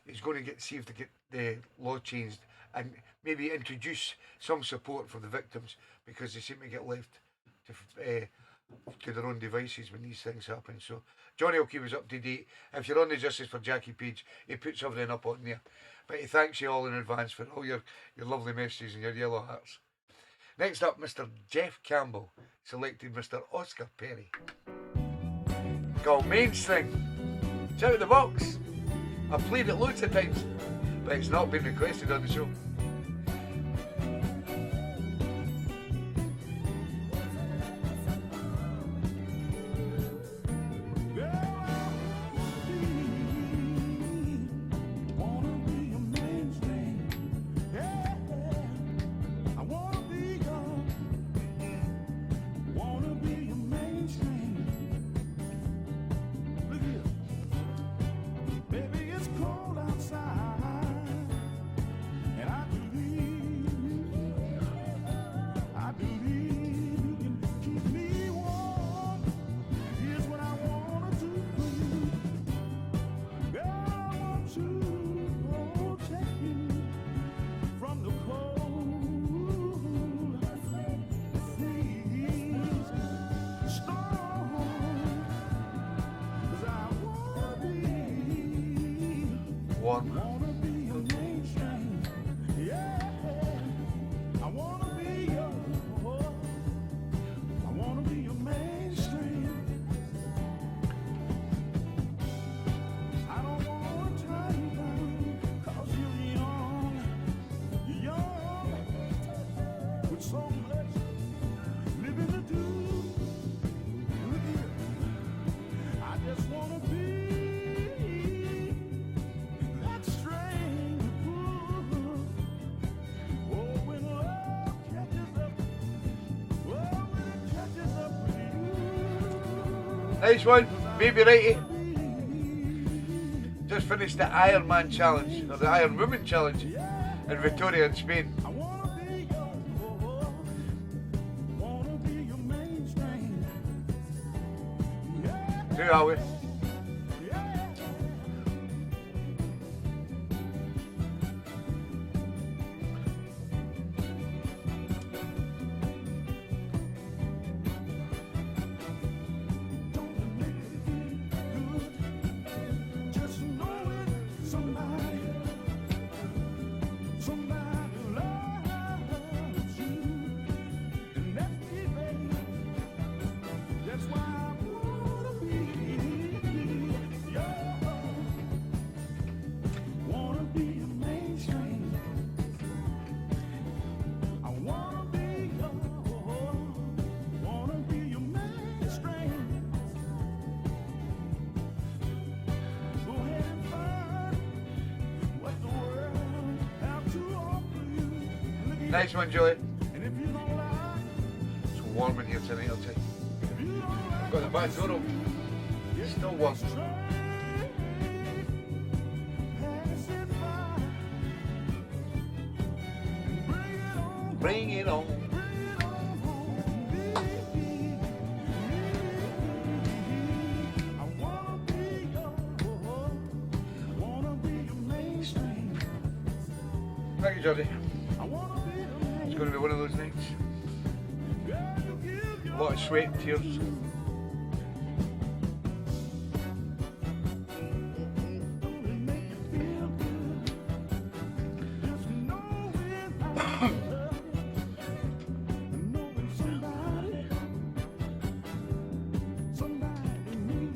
he's going to see if they get the law changed and maybe introduce some support for the victims, because they seem to get left to their own devices when these things happen. So Johnny will keep us up to date. If you're on the Justice for Jackie page, he puts everything up on there. But he thanks you all in advance for all your lovely messages and your yellow hearts. Next up, Mr. Jeff Campbell selected Mr. Oscar Perry. Called Mainstream. It's out of the box. I've played it loads of times, but it's not been requested on the show. Baby, it's cold outside, and I warm. Wanna be your mainstream. Yeah. I wanna be your. I wanna be your mainstream. I don't wanna tie you down, 'cause you're young. You're young. With so much living to do. Look here. I just wanna be that string to pull. Oh, when love catches up. Oh, when it catches up with you. Nice one, baby righty. Just finished the Iron Man challenge, or the Iron Woman challenge in Vitoria in Spain. I wanna be your mainstream. Yeah, Who are we? yeah. Don't it make you feel good? Just knowing somebody loves you, and that's me, baby. That's why I wanna be your, wanna be your mainstream. I wanna be your mainstream. Go ahead and find what the world have to offer you. Look at Nice one, Julie. and if you don't like, It's warm in here tonight, I'll tell you. if you don't like, Got the back door open. It's still warm. pass it by. Bring it on, Bring it on. bring it on home, baby. I wanna be your mainstream. Thank you, Georgie. I wanna be the It's going to be one of those nights. girl you give A your lot of sweat and tears. Don't it make you feel good? Just knowing I love you. Knowing somebody need,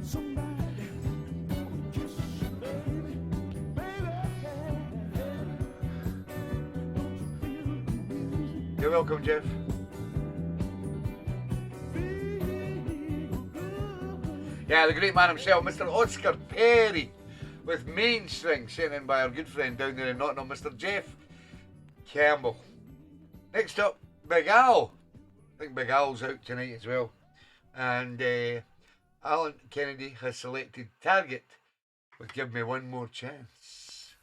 somebody wanna kiss you, baby, baby. Don't you feel the music? You're welcome, Jeff. Yeah, the great man himself, Mr. Oscar Perry, with main string sent in by our good friend down there in Nottingham, Mr. Jeff Campbell. Next up, Big Al. I think Big Al's out tonight as well. And Alan Kennedy has selected Target with Give Me One More Chance.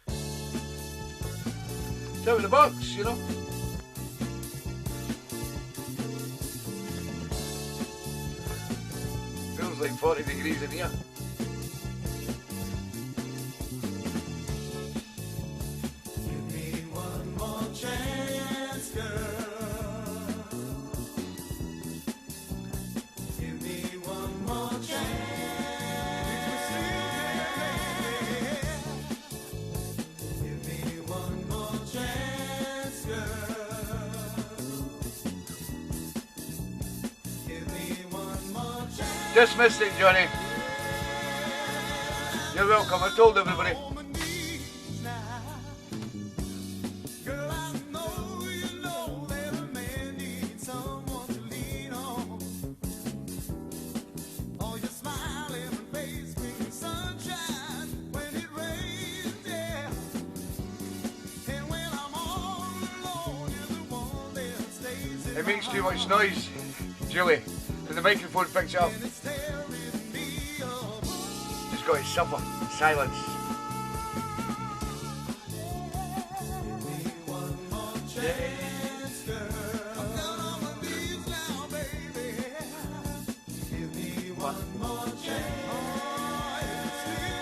It's out of the box, you know. Feels like 40 degrees in here. Give me one more chance, girl. Give me one more chance. Give me one more chance, girl. Give me one more chance. Just missed it, Johnny. You're welcome. I told everybody. On my knees now. Girl, I know you know that a man needs someone to lean on. Oh, your smiling face brings sunshine when it rains, yeah. And when I'm all alone, you're the one that stays in It makes my too much heart. noise, Julie. And the microphone picks it up. And it's tearing me apart. Just got to suffer in silence. Give me one more chance, girl. I'm down on my knees now, baby. Give me one more chance. Oh, it's still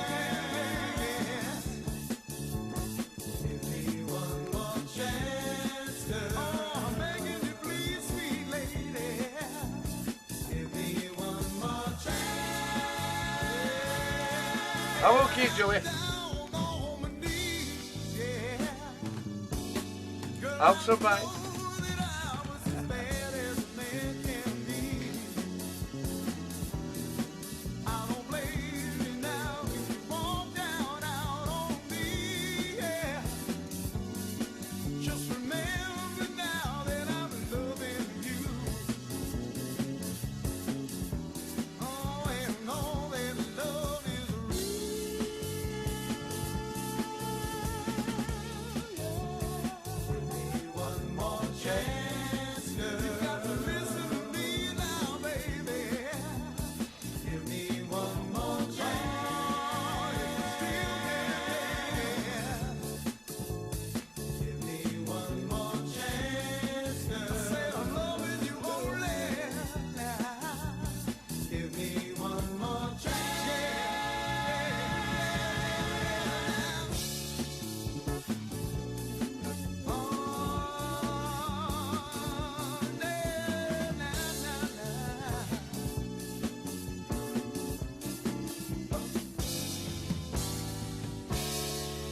Give me one more chance, girl. Oh, I'm begging you, please, sweet lady. Give me one more chance. I'm okay, Julie. I'll survive.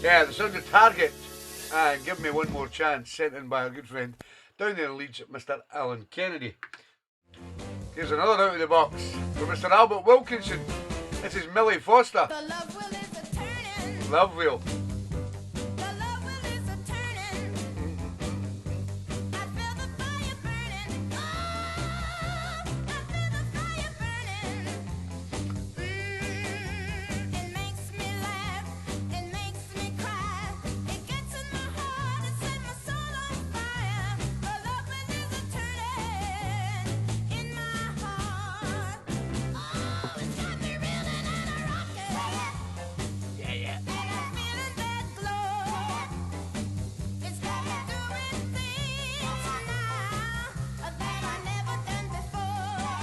Yeah, the sound of Target and Give Me One More Chance, sent in by our good friend down there in Leeds, Mr. Alan Kennedy. Here's another out of the box for Mr. Albert Wilkinson. This is Millie Foster. The love wheel is a turning. Love Wheel. The love wheel is a turning. I feel the fire burning. Oh, I feel the fire burning. It makes me laugh. It makes me cry. It gets in my heart. It sets my soul on fire. The love wheel is a turning in my heart. Oh, it's got me reeling and a rocking. Yeah, yeah. And I'm feeling that glow. It's got me doing things now that I never done before.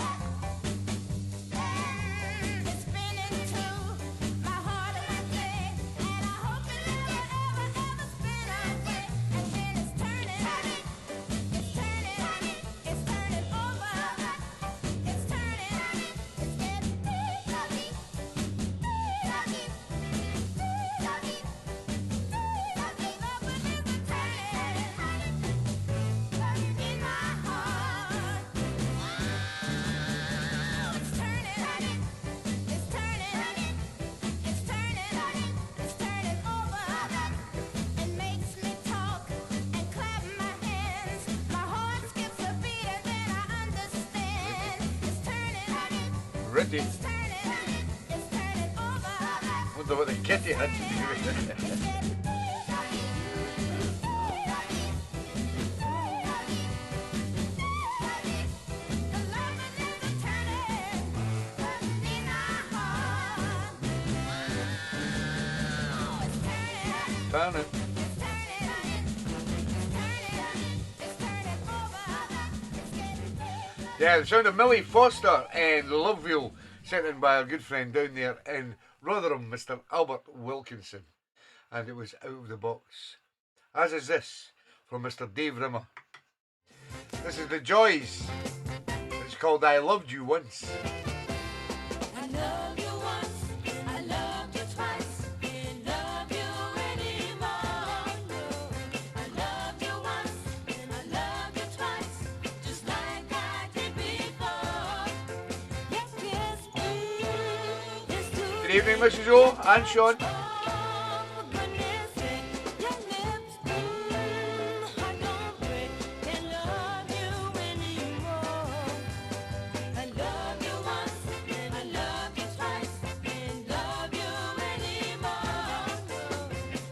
It's spinning to my heart one day, and I hope it never, ever, ever spin away. And then it's turning over. It's turning over. It's turning. It's getting doggy. Ready. It's turning over. Wonder what the kitty had to do with it. Turn it. Yeah, the sound of Millie Foster and Love Wheel, sent in by our good friend down there in Rotherham, Mr. Albert Wilkinson. And it was out of the box. As is this, from Mr. Dave Rimmer. This is The Joys. It's called I Loved You Once. I love you once, I loved you twice, can't love you anymore. No, I loved you once, and I loved you twice, just like I did before. Yes, yes, yes, Good evening, Mrs. O and Sean. oh, for goodness sake, your lips, heart don't break, can't love you anymore. I love you once, and I love you twice, can't love you anymore.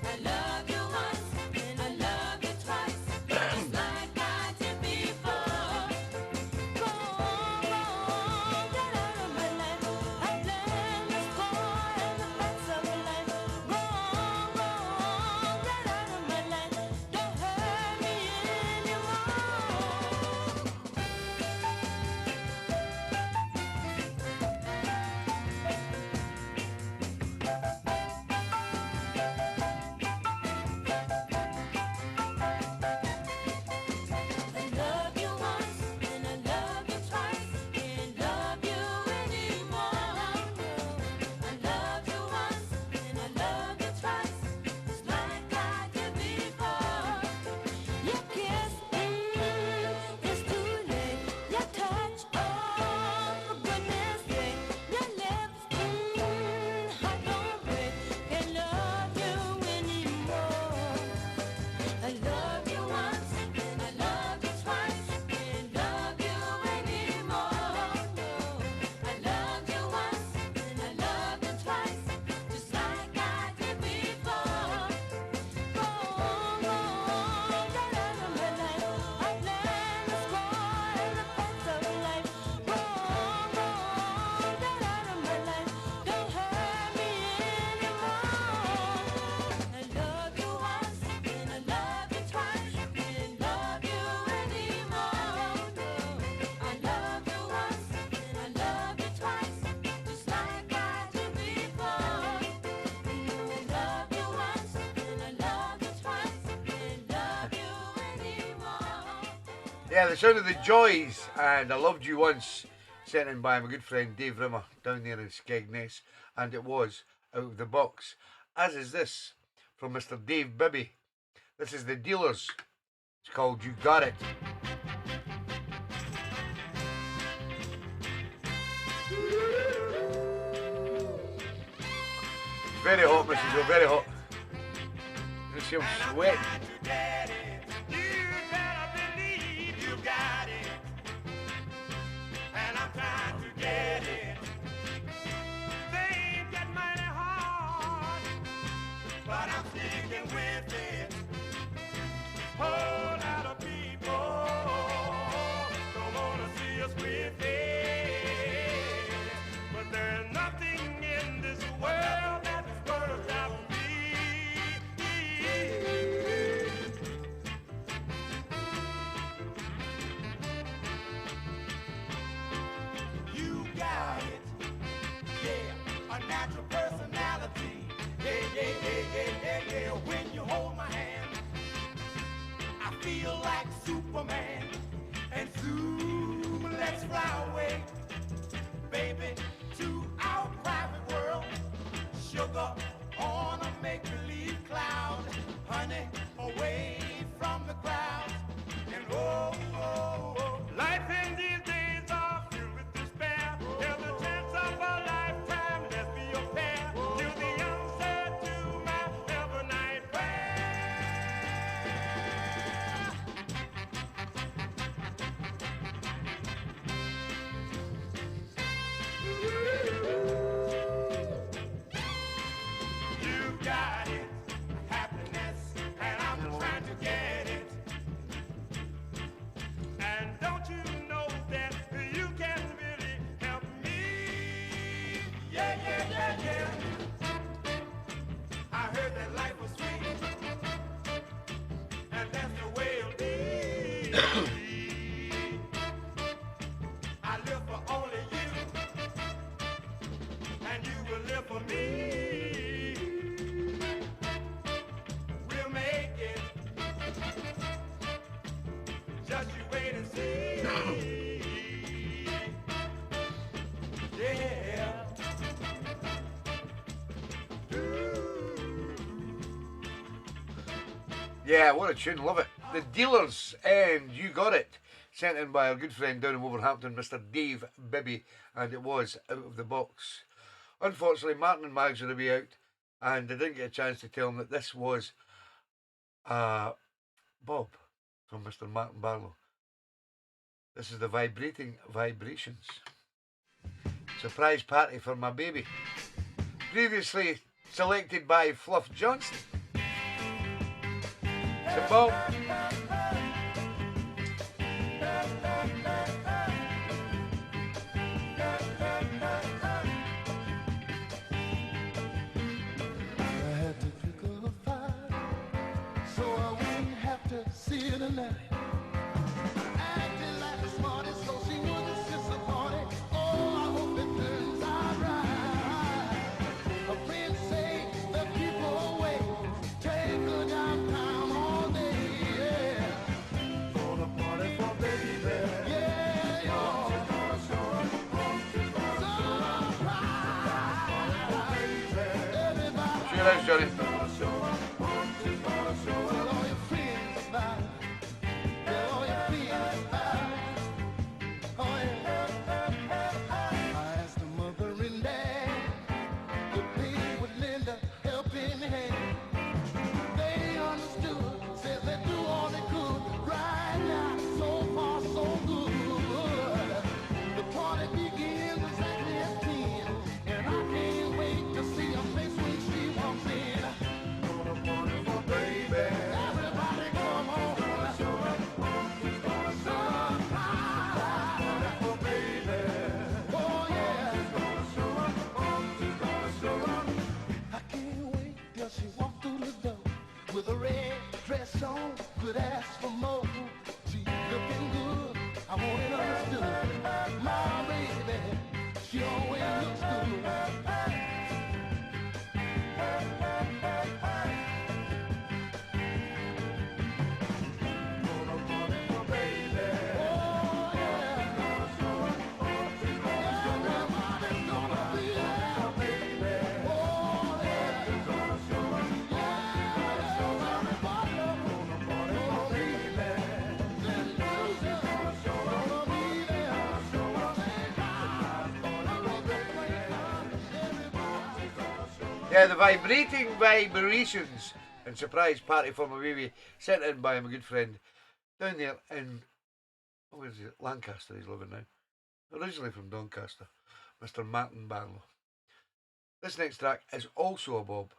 I love you once, and I love you twice, just like I did before. Go on, get out of my life. I planned this for and the rest of my life. Yeah, the sound of the Joys and I Loved You Once, sent in by my good friend Dave Rimmer down there in Skegness, and it was out of the box. As is this from Mr. Dave Bibby. This is the Dealers. It's called You Got It. Very hot, Mrs. Hill, very hot. You see I'm sweating. But I'm sticking with it. Whole lot of people don't wanna see us with it. But there's nothing in this world that's worth our me. You got it, yeah, a natural personality. Yeah, when you hold my hand, I feel like Superman. And soon let's fly away, baby, to our private world. Sugar on a make-believe cloud, honey, away from the crowd. And life in these days are filled with despair. There's a chance of a lifetime, let's be a pair. You're the answer to my evernight prayer. You got it, happiness, and I'm trying to get it. And don't you know that you can really help me? Yeah. I heard that life was sweet, and that's the way it'll be. I live for only you, and you will live for me. We'll make it. Just you wait and see. Yeah. Yeah, what a tune, love it. The Dealers and You Got It, sent in by our good friend down in Wolverhampton, Mr. Dave Bibby, and it was out of the box. Unfortunately, Martin and Mags are to be out, and I didn't get a chance to tell him that this was Bob from Mr. Martin Barlow. This is the Vibrating Vibrations. Surprise party for my baby. Previously selected by Fluff Johnston. So Bob. I had to pick a fight so I wouldn't have to see it tonight. Acting like a smarty so she wouldn't disappoint. Oh, I hope it turns out right. A friend say the people away. Take her downtown all day, yeah. Gonna party for baby, yeah, y'all. Cheer out, Johnny. Yeah, the vibrating vibrations and surprise party for my baby sent in by my good friend down there in, where is it? Lancaster he's living now. Originally from Doncaster, Mr. Martin Barlow. This next track is also a bob.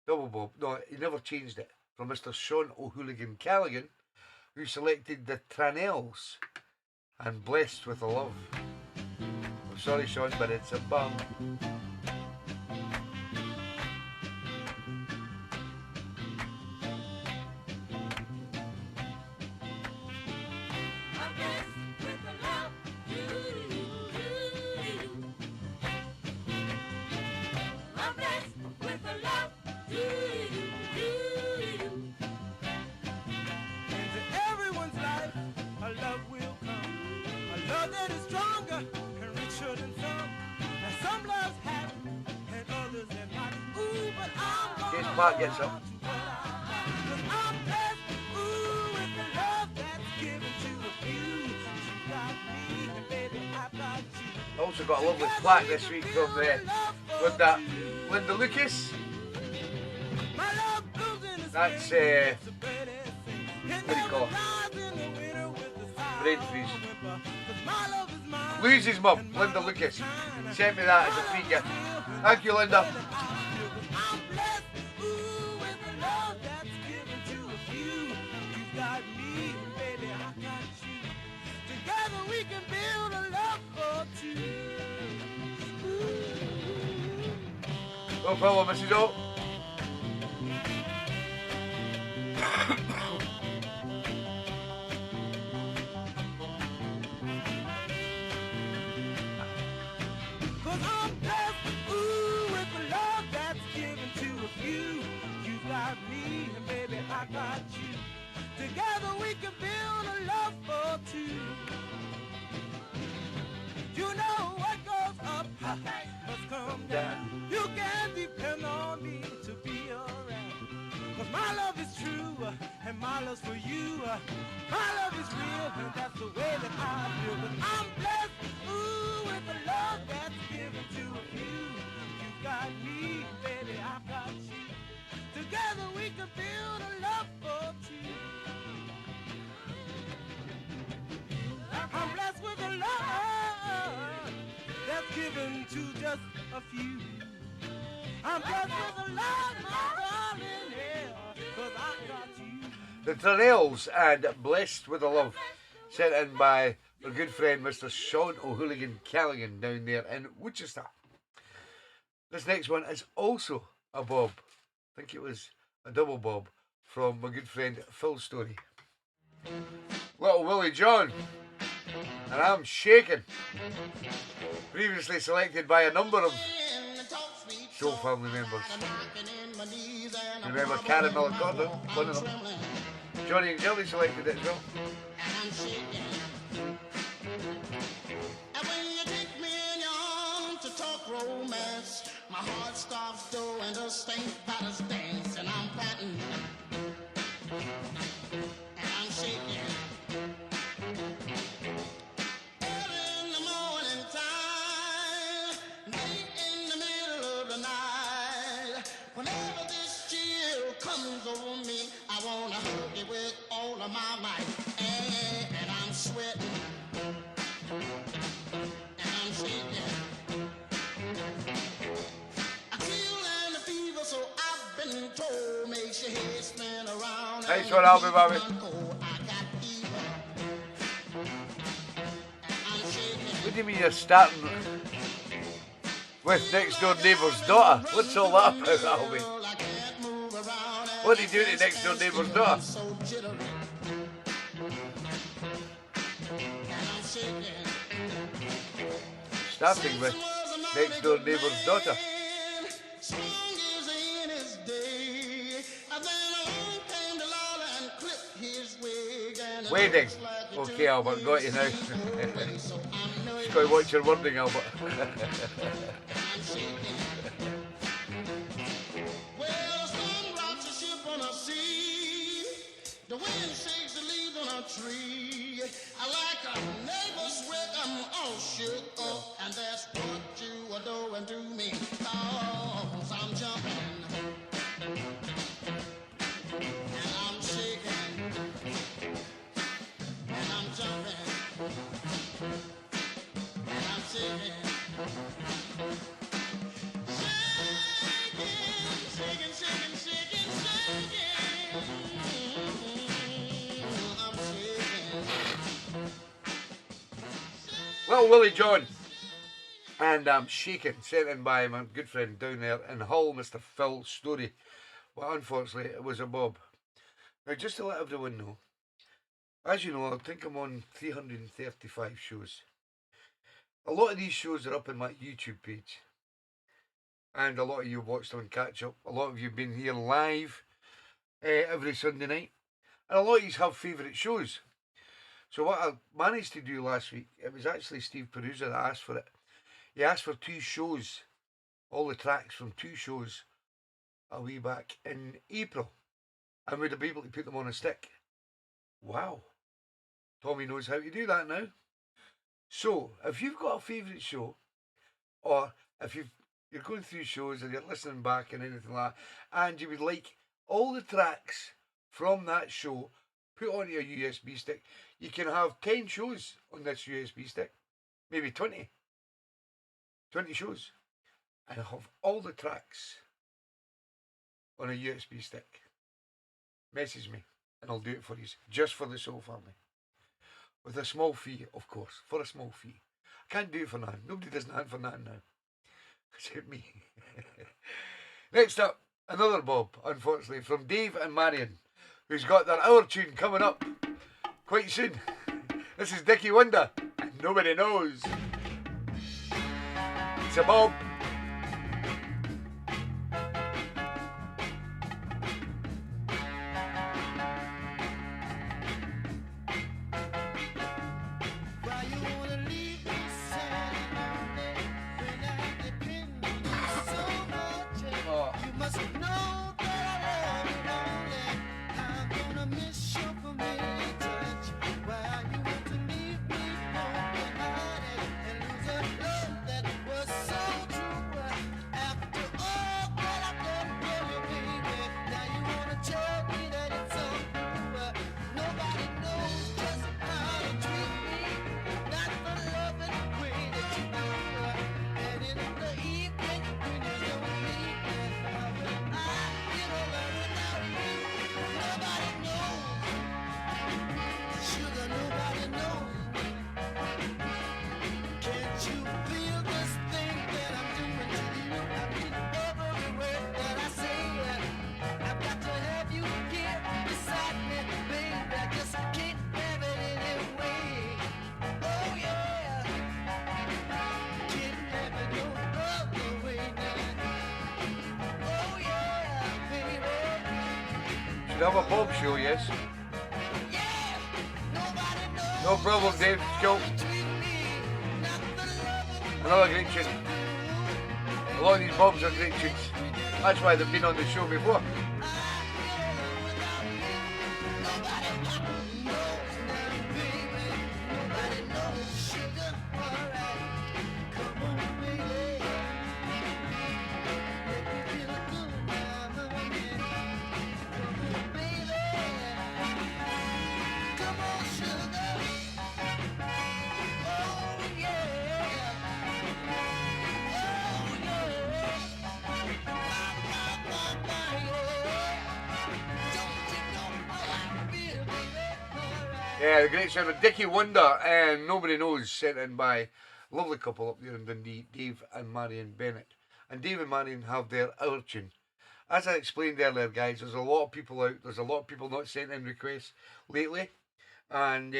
Double bob. No, he never changed it. From Mr. Sean O'Hooligan Callaghan, who selected the Tranels and Blessed with a Love. I'm sorry, Sean, but it's a bum. Park gets up. Also got a lovely plaque this week from with that Linda Lucas. That's what do you call it? Brain freeze. Louise's mum, Linda Lucas, sent me that as a free gift. Thank you, Linda. No problem, Mrs. O. Together we can build a love for two. You know what goes up must come down. You can depend on me to be around. Cause my love is true and my love's for you. My love is real and that's the way that I feel. But I'm blessed, ooh, with the love that's given to you. You got me, baby, I've got you. Together we can build a love for two. I'm blessed with a love that's given to just a few. I'm blessed with a love, my darling, yeah, 'cause I got you. The Tranels and Blessed with a Love, sent in by our good friend Mr. Sean O'Hooligan Callaghan down there in Worcester. This next one is also a bob. I think it was a double bob from my good friend Phil Story. Little Willie John, and I'm shaking. Previously selected by a number of Soul family members. Remember Karen Millicorder, one of them. Johnny and Jelly selected it as well. And when you take me on to talk romance, my heart stops doing the stink by the dance, and I'm patting, and I'm shaking. Early in the morning time, late in the middle of the night, whenever this chill comes over me, I wanna hug you with all of my might, and I'm sweating, and I'm shaking. Nice one, Albie, baby. What do you mean you're starting with Next Door Neighbour's Daughter? What's all that about, Albie? What are you doing to Next Door Neighbour's Daughter? Starting with Next Door Neighbour's Daughter. Wedding. Okay, Albert, got you now. Just got to watch your wording, Albert. Well, sun rocks a ship on a sea. The wind shakes the leaves on a tree. I like a neighbor's wreck, I'm all shook up. And that's what you are doing to me. 'Cause I'm jumping and I'm shaking and I'm jumping and I'm shaking. Shaking, shaking, shaking, shaking, shaking. I'm shaking. Little Willie John. And I'm shaking, sent in by my good friend down there in Hull, Mr. Phil Story. Well, unfortunately, it was a Bob. Now, just to let everyone know, as you know, I think I'm on 335 shows. A lot of these shows are up on my YouTube page. And a lot of you watched on catch up. A lot of you have been here live every Sunday night. And a lot of you have favourite shows. So what I managed to do last week, it was actually Steve Perusa that asked for it. He asked for 2 shows, all the tracks from 2 shows a wee back in April. And we'd be able to put them on a stick. Wow. Tommy knows how to do that now. So, if you've got a favourite show, or if you're going through shows and you're listening back and anything like that, and you would like all the tracks from that show put onto a USB stick, you can have 10 shows on this USB stick. Maybe 20. 20 shows. And have all the tracks on a USB stick. Message me and I'll do it for you, just for the Soul Family. With a small fee, of course, for a small fee. I can't do it for nothing. Nobody does nothing for nothing now. Except me. Next up, another Bob, unfortunately, from Dave and Marion, who's got their hour tune coming up quite soon. This is Dickie Wonder, and Nobody Knows. It's a Bob. Why you wanna leave me sad and lonely when I depend on you so much? Oh. You must know that I love you only. I'm gonna miss your familiar touch. Why you want to leave me broken-hearted and lose a love that was so true? After all that I've done for you, baby, now you wanna tell me that it's untrue. Nobody knows just how to treat me. Not the loving way that you do. And in the evening when you don't need me, how will I get along without you? Nobody knows. Sugar, nobody knows me. Can't you feel this thing that I'm doing to you? I mean every word that I say. I've got to have you here beside me, baby. I just can't have it anyway. Oh yeah, can't have it no other way now. Oh yeah, baby. Should have a Bob show, yes? Yeah, nobody knows. No problem, Dave. Go. Treat me not the loving Another great tune. A lot of these Bobs are great tunes. That's why they've been on the show before. Yeah, the great sound of Dickie Wonder and Nobody Knows, sent in by a lovely couple up there in Dundee, Dave and Marion Bennett. And Dave and Marion have their hour tune. As I explained earlier, guys, there's a lot of people out, there's a lot of people not sending in requests lately. And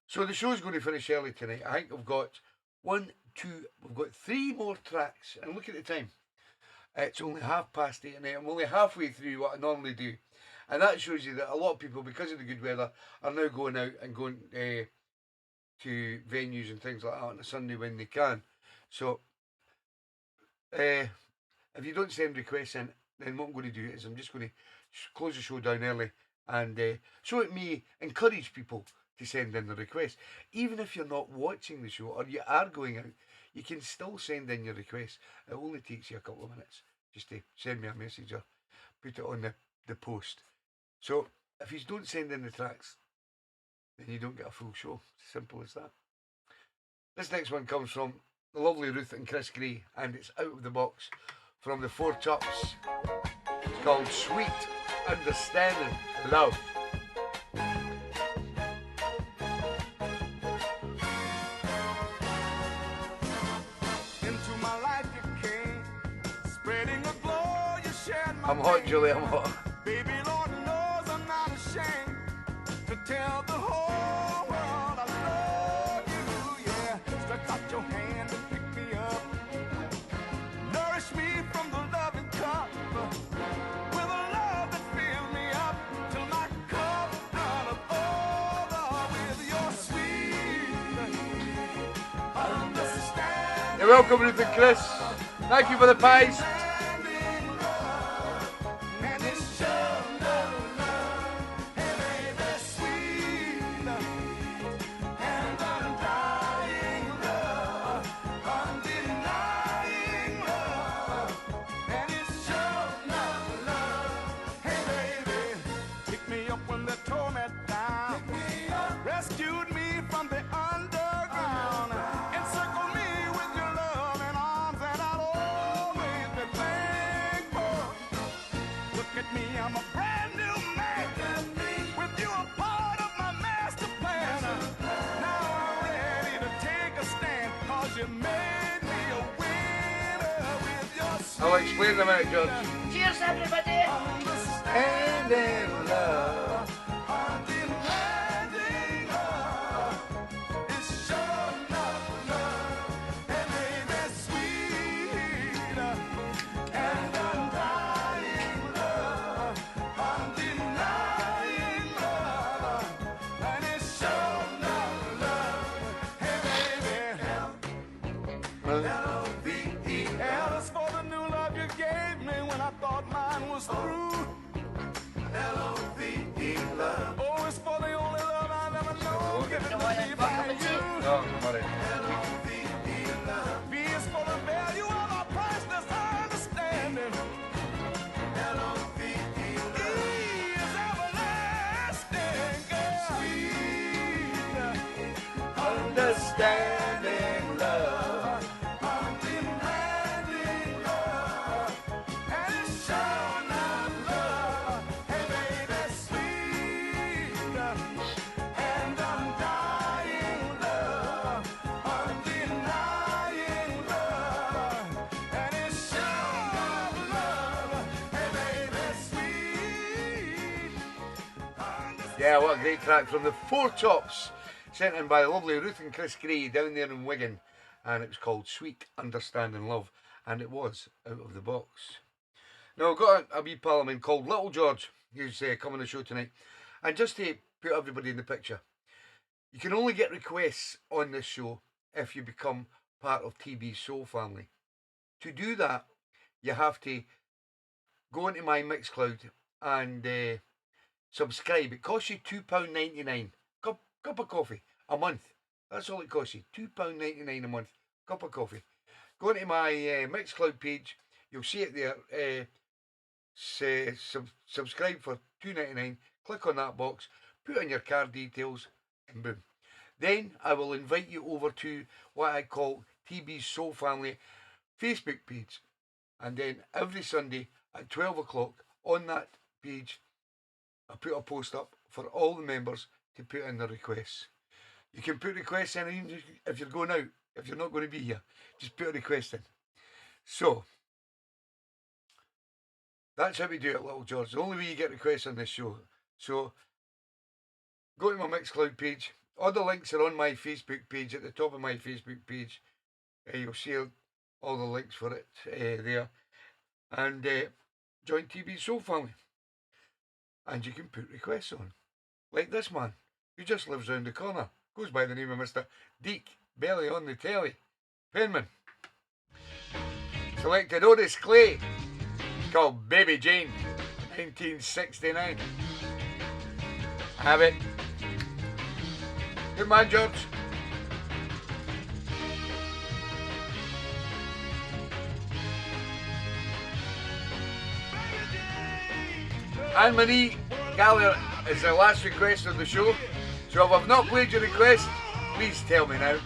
so the show's going to finish early tonight. I think we've got we've got 3 more tracks. And look at the time. It's only 8:30 tonight. I'm only halfway through what I normally do. And that shows you that a lot of people, because of the good weather, are now going out and going to venues and things like that on a Sunday when they can. So, if you don't send requests in, then what I'm going to do is I'm just going to close the show down early and so it may encourage people to send in the requests. Even if you're not watching the show or you are going out, you can still send in your requests. It only takes you a couple of minutes just to send me a message or put it on the post. So if you don't send in the tracks, then you don't get a full show. Simple as that. This next one comes from the lovely Ruth and Chris Gray, and it's out of the box from the Four Tops. It's called Sweet Understanding Love. Into my life you came, spreading a glow, you shared my I'm hot, pain. Julie, I'm hot. Baby, Lord knows I'm not ashamed to tell the whole world I love you, yeah. Stretch out your hand and pick me up. Nourish me from the loving cup with a love that fills me up till my cup runneth over with your sweet understanding. You're welcome, Ruth and Chris. Thank you for the pies. And it's sure love, hey baby, sweet and undying love, undenying love. And it's sure love, hey baby, pick me up when they tore me down, rescued me from the underground, encircled me with your love and arms, and I'll always be thankful. Look at me, I'm a brand new man. With you a part of my master plan. Now I'm ready to take a stand, 'cause you made me a winner with your I'll explain in a minute, George. Cheers, everybody. And in love. undemanding love. It's sure love, and baby, sweet and undying love, undenying love. And it's sure love, hey baby, L is for the new love you gave me when I thought mine was through. L-O-V-E love. O is for the only love I've ever known, given to me by you. No, Murray. B is for the value of our priceless understanding. L-O-V-E love. E is everlasting, girl. Sweet Understanding love. undemanding love. And it's sure not love. Hey baby, sweet and undying love, undenying love. And it's sure not love. Hey baby, sweet. Yeah, what a great track from the Four Tops, sent in by the lovely Ruth and Chris Gray down there in Wigan, and it was called Sweet Understanding Love, and it was out of the box. Now I've got a wee pal of mine called Little George, who's coming on the show tonight, and just to put everybody in the picture, you can only get requests on this show if you become part of TeeBee's Soul family. To do that, you have to go into my Mixcloud and subscribe. It costs you £2.99. Cup of coffee a month. That's all it costs you. £2.99 a month. Cup of coffee. Go into my Mixcloud page. You'll see it there. Subscribe for £2.99. Click on that box. Put in your card details, and boom. Then I will invite you over to what I call TeeBee's Soul Family Facebook page. And then every Sunday at 12 o'clock on that page, I put a post up for all the members to put in their requests. You can put requests in even if you're going out, if you're not going to be here. Just put a request in. So, that's how we do it, Little George. The only way you get requests on this show. So, go to my Mixcloud page. All the links are on my Facebook page, at the top of my Facebook page. You'll see all the links for it there. And join TeeBee's Soul Family. And you can put requests on. Like this man, who just lives round the corner. Goes by the name of Mr. Deke, Belly on the telly. Penman. Selected Otis Clay, called Baby Jane, 1969. Have it. Good man, George. Anne Marie Gallagher is the last request of the show. So if I've not played your request, please tell me now.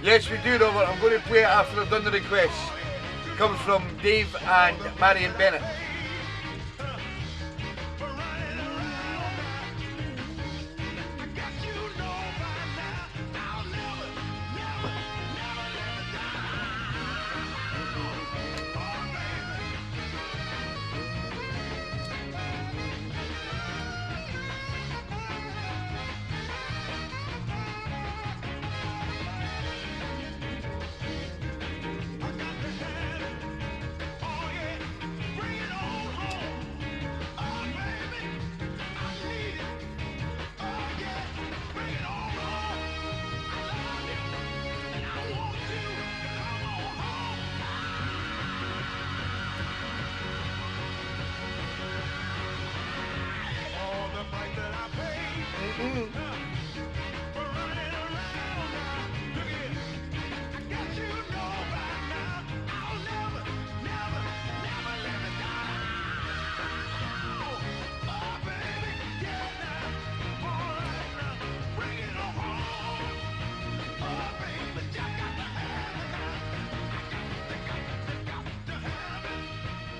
Yes, we do, Robert. I'm going to play it after I've done the request. It comes from Dave and Marion Bennett.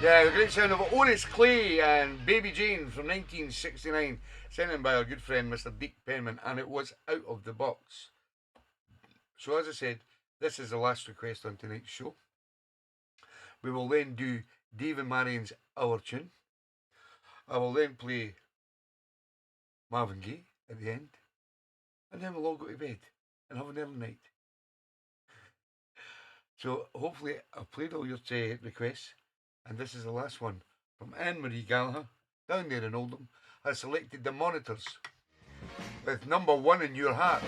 Yeah, the great sound of Otis Clay and Baby Jane from 1969, sent in by our good friend Mr. Deke Penman, and it was out of the box. So as I said, this is the last request on tonight's show. We will then do Dave and Marion's Our Tune. I will then play Marvin Gaye at the end, and then we'll all go to bed and have an early night. So hopefully I've played all your requests. And this is the last one from Anne Marie Gallagher, down there in Oldham, has selected the Monitors with number one in your heart.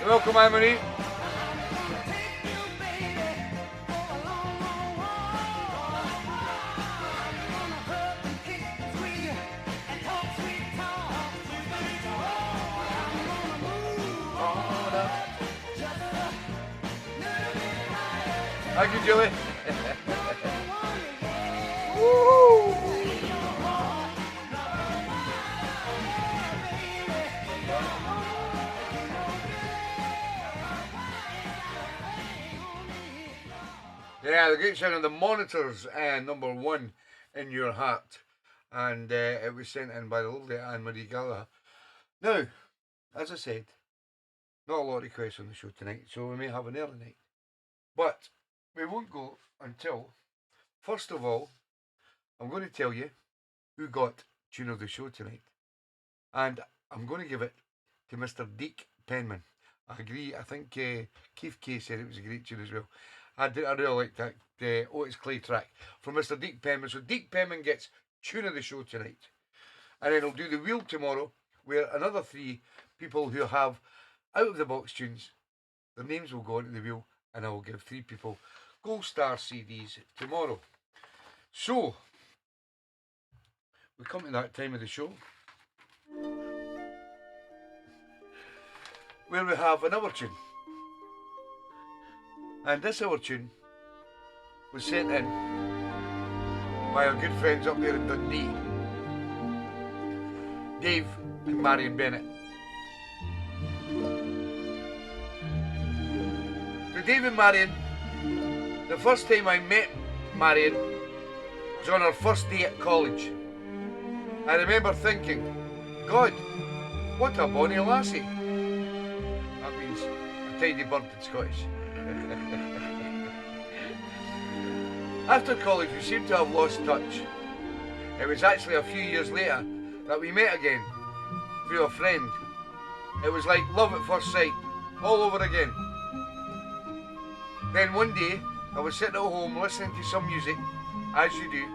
Welcome, Emily. Thank you, Julie. Woo! The great sound of the Monitors, number 1 in your heart. And it was sent in by the lovely Anne Marie Gallagher. Now, as I said, not a lot of requests on the show tonight, so we may have an early night. But we won't go until, first of all, I'm going to tell you who got tune of the show tonight. And I'm going to give it to Mr. Deke Penman. I agree. I think Keith Kay said it was a great tune as well. I really like that Otis Clay track from Mr. Deke Penman. So Deke Penman gets tune of the show tonight. And then I'll do the wheel tomorrow, where another 3 people who have out of the box tunes, their names will go onto the wheel, and I will give 3 people Gold Star CDs tomorrow. So, we come to that time of the show where we have an hour tune. And this hour tune was sent in by our good friends up there in Dundee, Dave and Marion Bennett. So Dave and Marion, the first time I met Marion was on our first day at college. I remember thinking, God, what a bonny lassie. That means a tidy bird in Scottish. After college we seemed to have lost touch. It was actually a few years later that we met again, through a friend. It was like love at first sight, all over again. Then one day I was sitting at home listening to some music, as you do,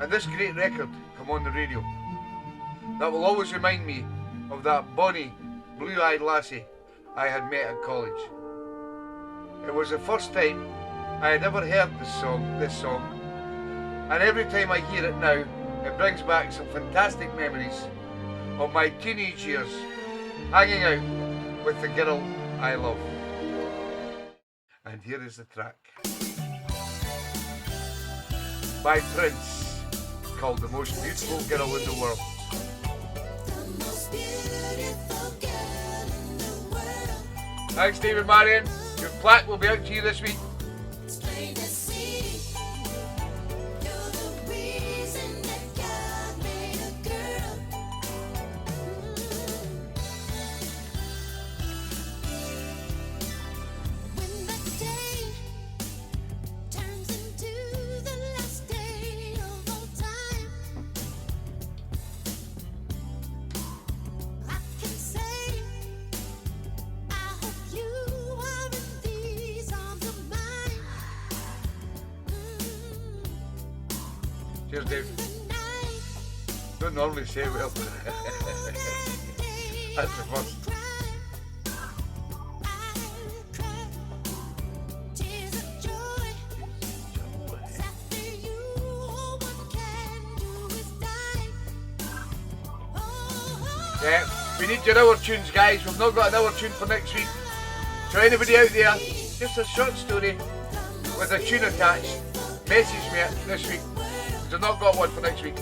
and this great record come on the radio that will always remind me of that bonny, blue-eyed lassie I had met at college. It was the first time I had ever heard this song, and every time I hear it now, it brings back some fantastic memories of my teenage years, hanging out with the girl I love. And here is the track by Prince, called The Most Beautiful Girl in the World. Thanks, David Marion. Your plaque will be out to you this week. Cheers, Dave. Don't normally say well. That's the first. Yeah, we need your hour tunes, guys. We've not got an hour tune for next week. So anybody out there, just a short story with a tune attached, message me it this week. I've not got one for next week.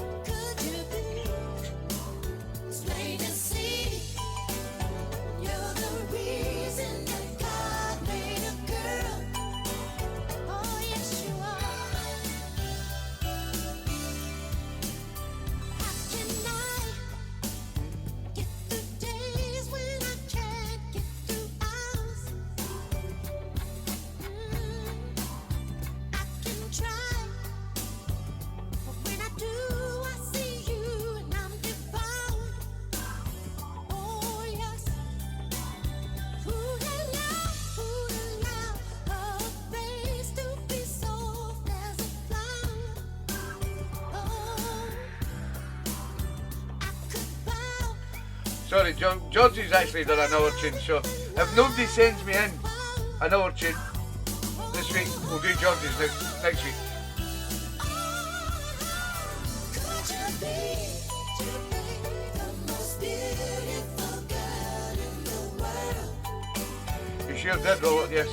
Sorry, Georgie's actually done an hour tune, so if nobody sends me in an hour tune this week, we'll do Georgie's next week. You sure did, Robert, yes.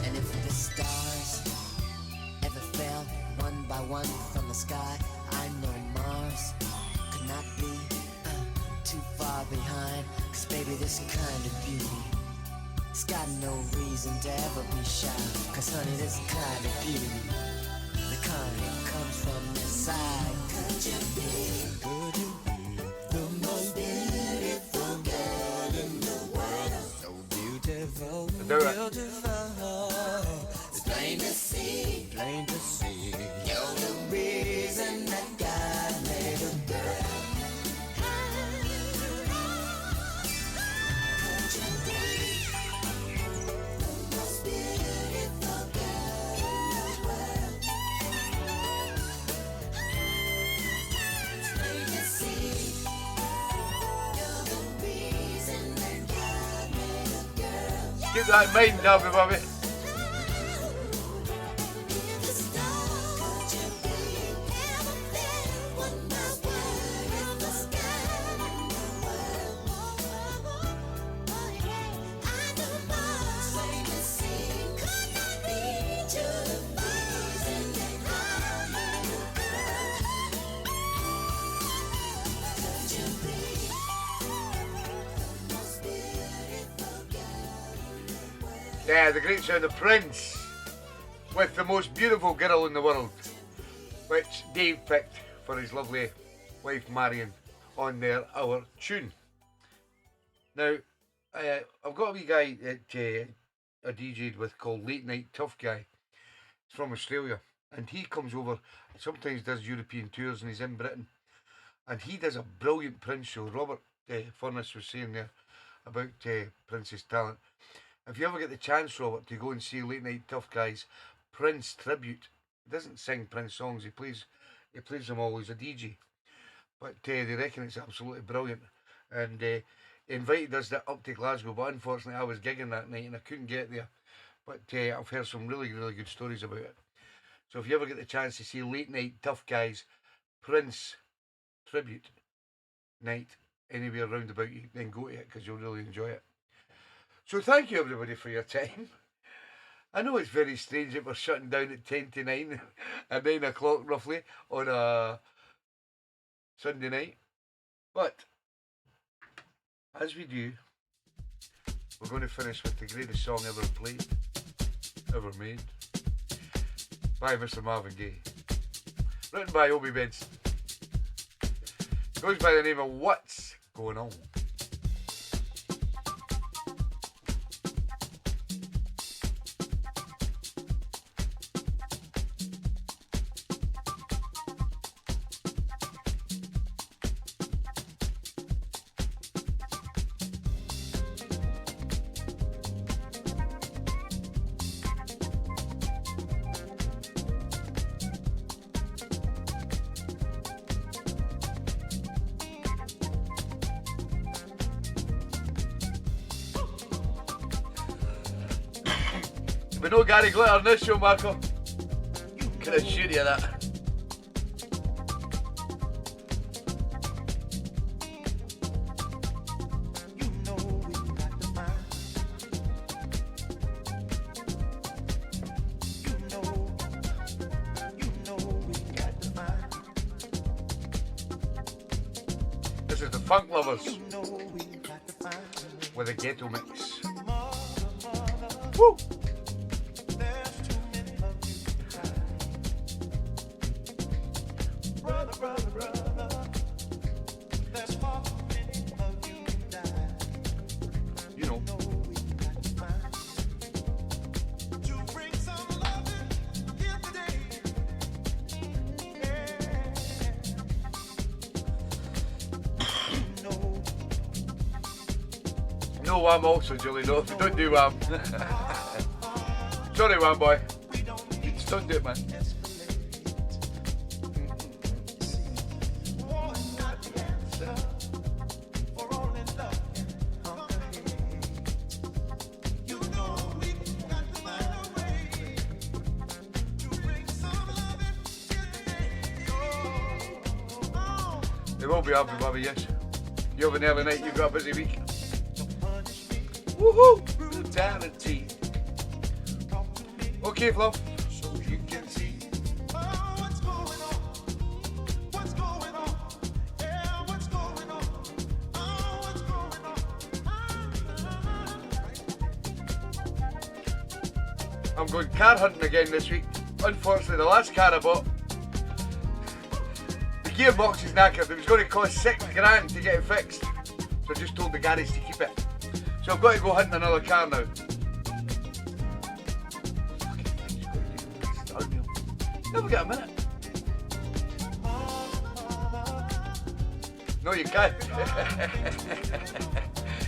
And if the stars ever sky. I know Mars could not be too far behind. Cause baby, this kind of beauty, it's got no reason to ever be shy. Cause honey, this kind of beauty, the kind that comes from inside. Could you be the most beautiful girl in the world? So beautiful, beautiful. It's plain to see, plain to see. You're the reason that God made a girl. Could you be the most beautiful girl in the world? It's plain to see. You're the reason that God made a girl. Keep that in mind, Darby Bobby. Yeah, the great sound of Prince with the most beautiful girl in the world, which Dave picked for his lovely wife Marion on their Our Tune. Now, I've got a wee guy that I DJ'd with called Late Night Tough Guy. He's from Australia, and he comes over, sometimes does European tours, and he's in Britain, and he does a brilliant Prince show. Robert Furness was saying there about Prince's talent. If you ever get the chance, Robert, to go and see Late Night Tough Guy's Prince tribute, he doesn't sing Prince songs, he plays them all, he's a DJ. But they reckon it's absolutely brilliant. And he invited us up to Glasgow, but unfortunately I was gigging that night and I couldn't get there. But I've heard some really, really good stories about it. So if you ever get the chance to see Late Night Tough Guy's Prince tribute night anywhere around about you, then go to it because you'll really enjoy it. So thank you everybody for your time. I know it's very strange that we're shutting down at 10 to 9 at 9 o'clock roughly on a Sunday night. But as we do, we're going to finish with the greatest song ever played, ever made, by Mr. Marvin Gaye. Written by Obie Benson. It goes by the name of What's Going On. But no Gary Glitter on this show, Marco. Can I assure you that? This is the Funk Lovers with a ghetto mix. Woo! No wham also, Julie, no, don't do wham. Sorry wham boy, just don't do it, man. They will be happy, Bobby, yes. You have an early night, you've got a busy week. Woohoo! Brutality. Okay, Fluff. So you can see what's going on. I'm going car hunting again this week. Unfortunately, the last car I bought, the gearbox is knackered. It was going to cost £6 to get it fixed. So I just told the garage to keep it. So I've got to go hunting another car now. Never get a minute. No, you can't.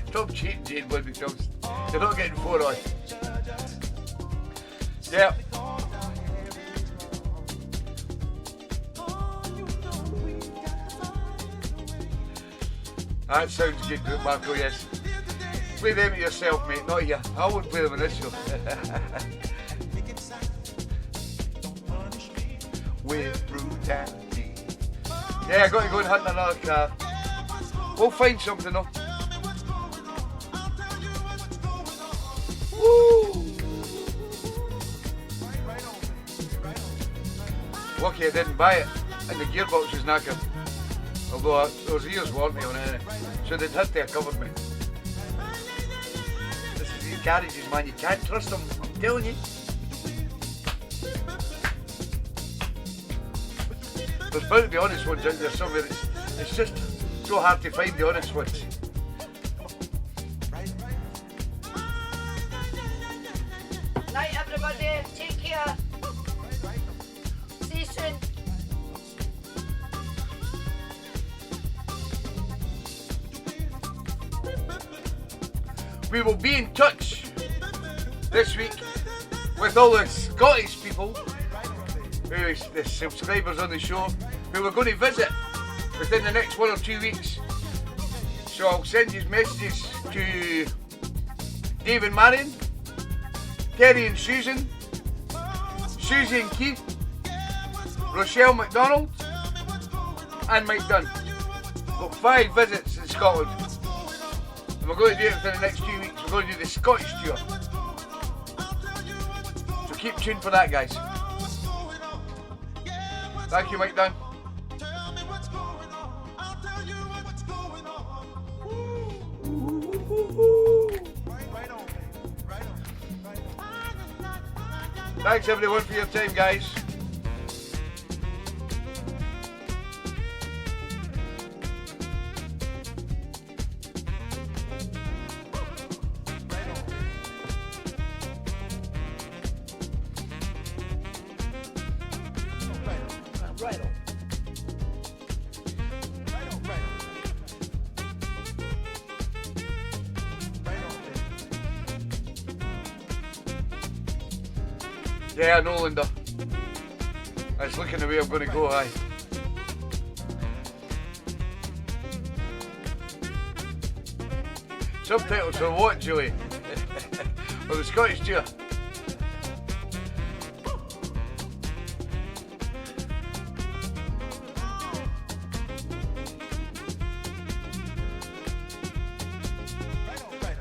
Stop cheating, Jane, when it comes. You're not getting 4 on. Yeah. That sounds good, Marco, yes. Play them to yourself, mate, not here. I won't play them on this show. With brutality. Yeah, I got to go and hunt another car. We'll find something though. Woo! Lucky I didn't buy it, and the gearbox was knackered. Although those ears warranty on it, so they'd had to have covered me. This is these garages, man, you can't trust them, I'm telling you. There's bound to be honest ones out there somewhere. It's just so hard to find the honest ones. Night, everybody. Take care. See you soon. We will be in touch this week with all the Scottish people, the subscribers on the show, who we're going to visit within the next 1 or 2 weeks. So I'll send you messages to Dave and Marion, Terry and Susan, Susie and Keith, Rochelle McDonald, and Mike Dunn. Got 5 visits in Scotland. And we're going to do it within the next 2 weeks. We're going to do the Scottish tour. So keep tuned for that, guys. Thank you, Mike Dunn. Thanks everyone for your time, guys. Right on. Yeah, I know, Linda. That's looking the way I'm going to go, aye. Subtitles for what, Julie? For the Scottish tour.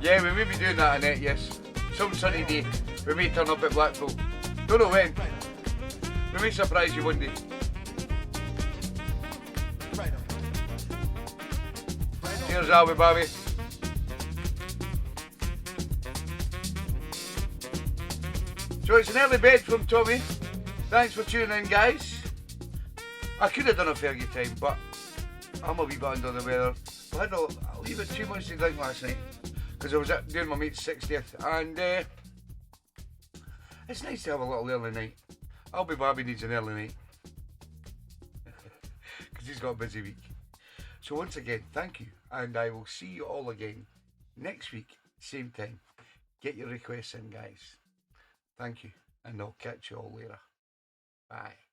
Yeah, we may be doing that, Annette, yes. Some sunny day. We may turn up at Blackpool. Don't know when. We may surprise you one day. Cheers, Albie Babby. So it's an early bed from Tommy. Thanks for tuning in, guys. I could have done a Fergie time, but I'm a wee bit under the weather. I had a wee bit too much to drink last night because I was doing my mate's 60th, and it's nice to have a little early night. Albie Babby needs an early night because he's got a busy week. So once again, thank you, and I will see you all again next week, same time. Get your requests in, guys. Thank you, and I'll catch you all later. Bye.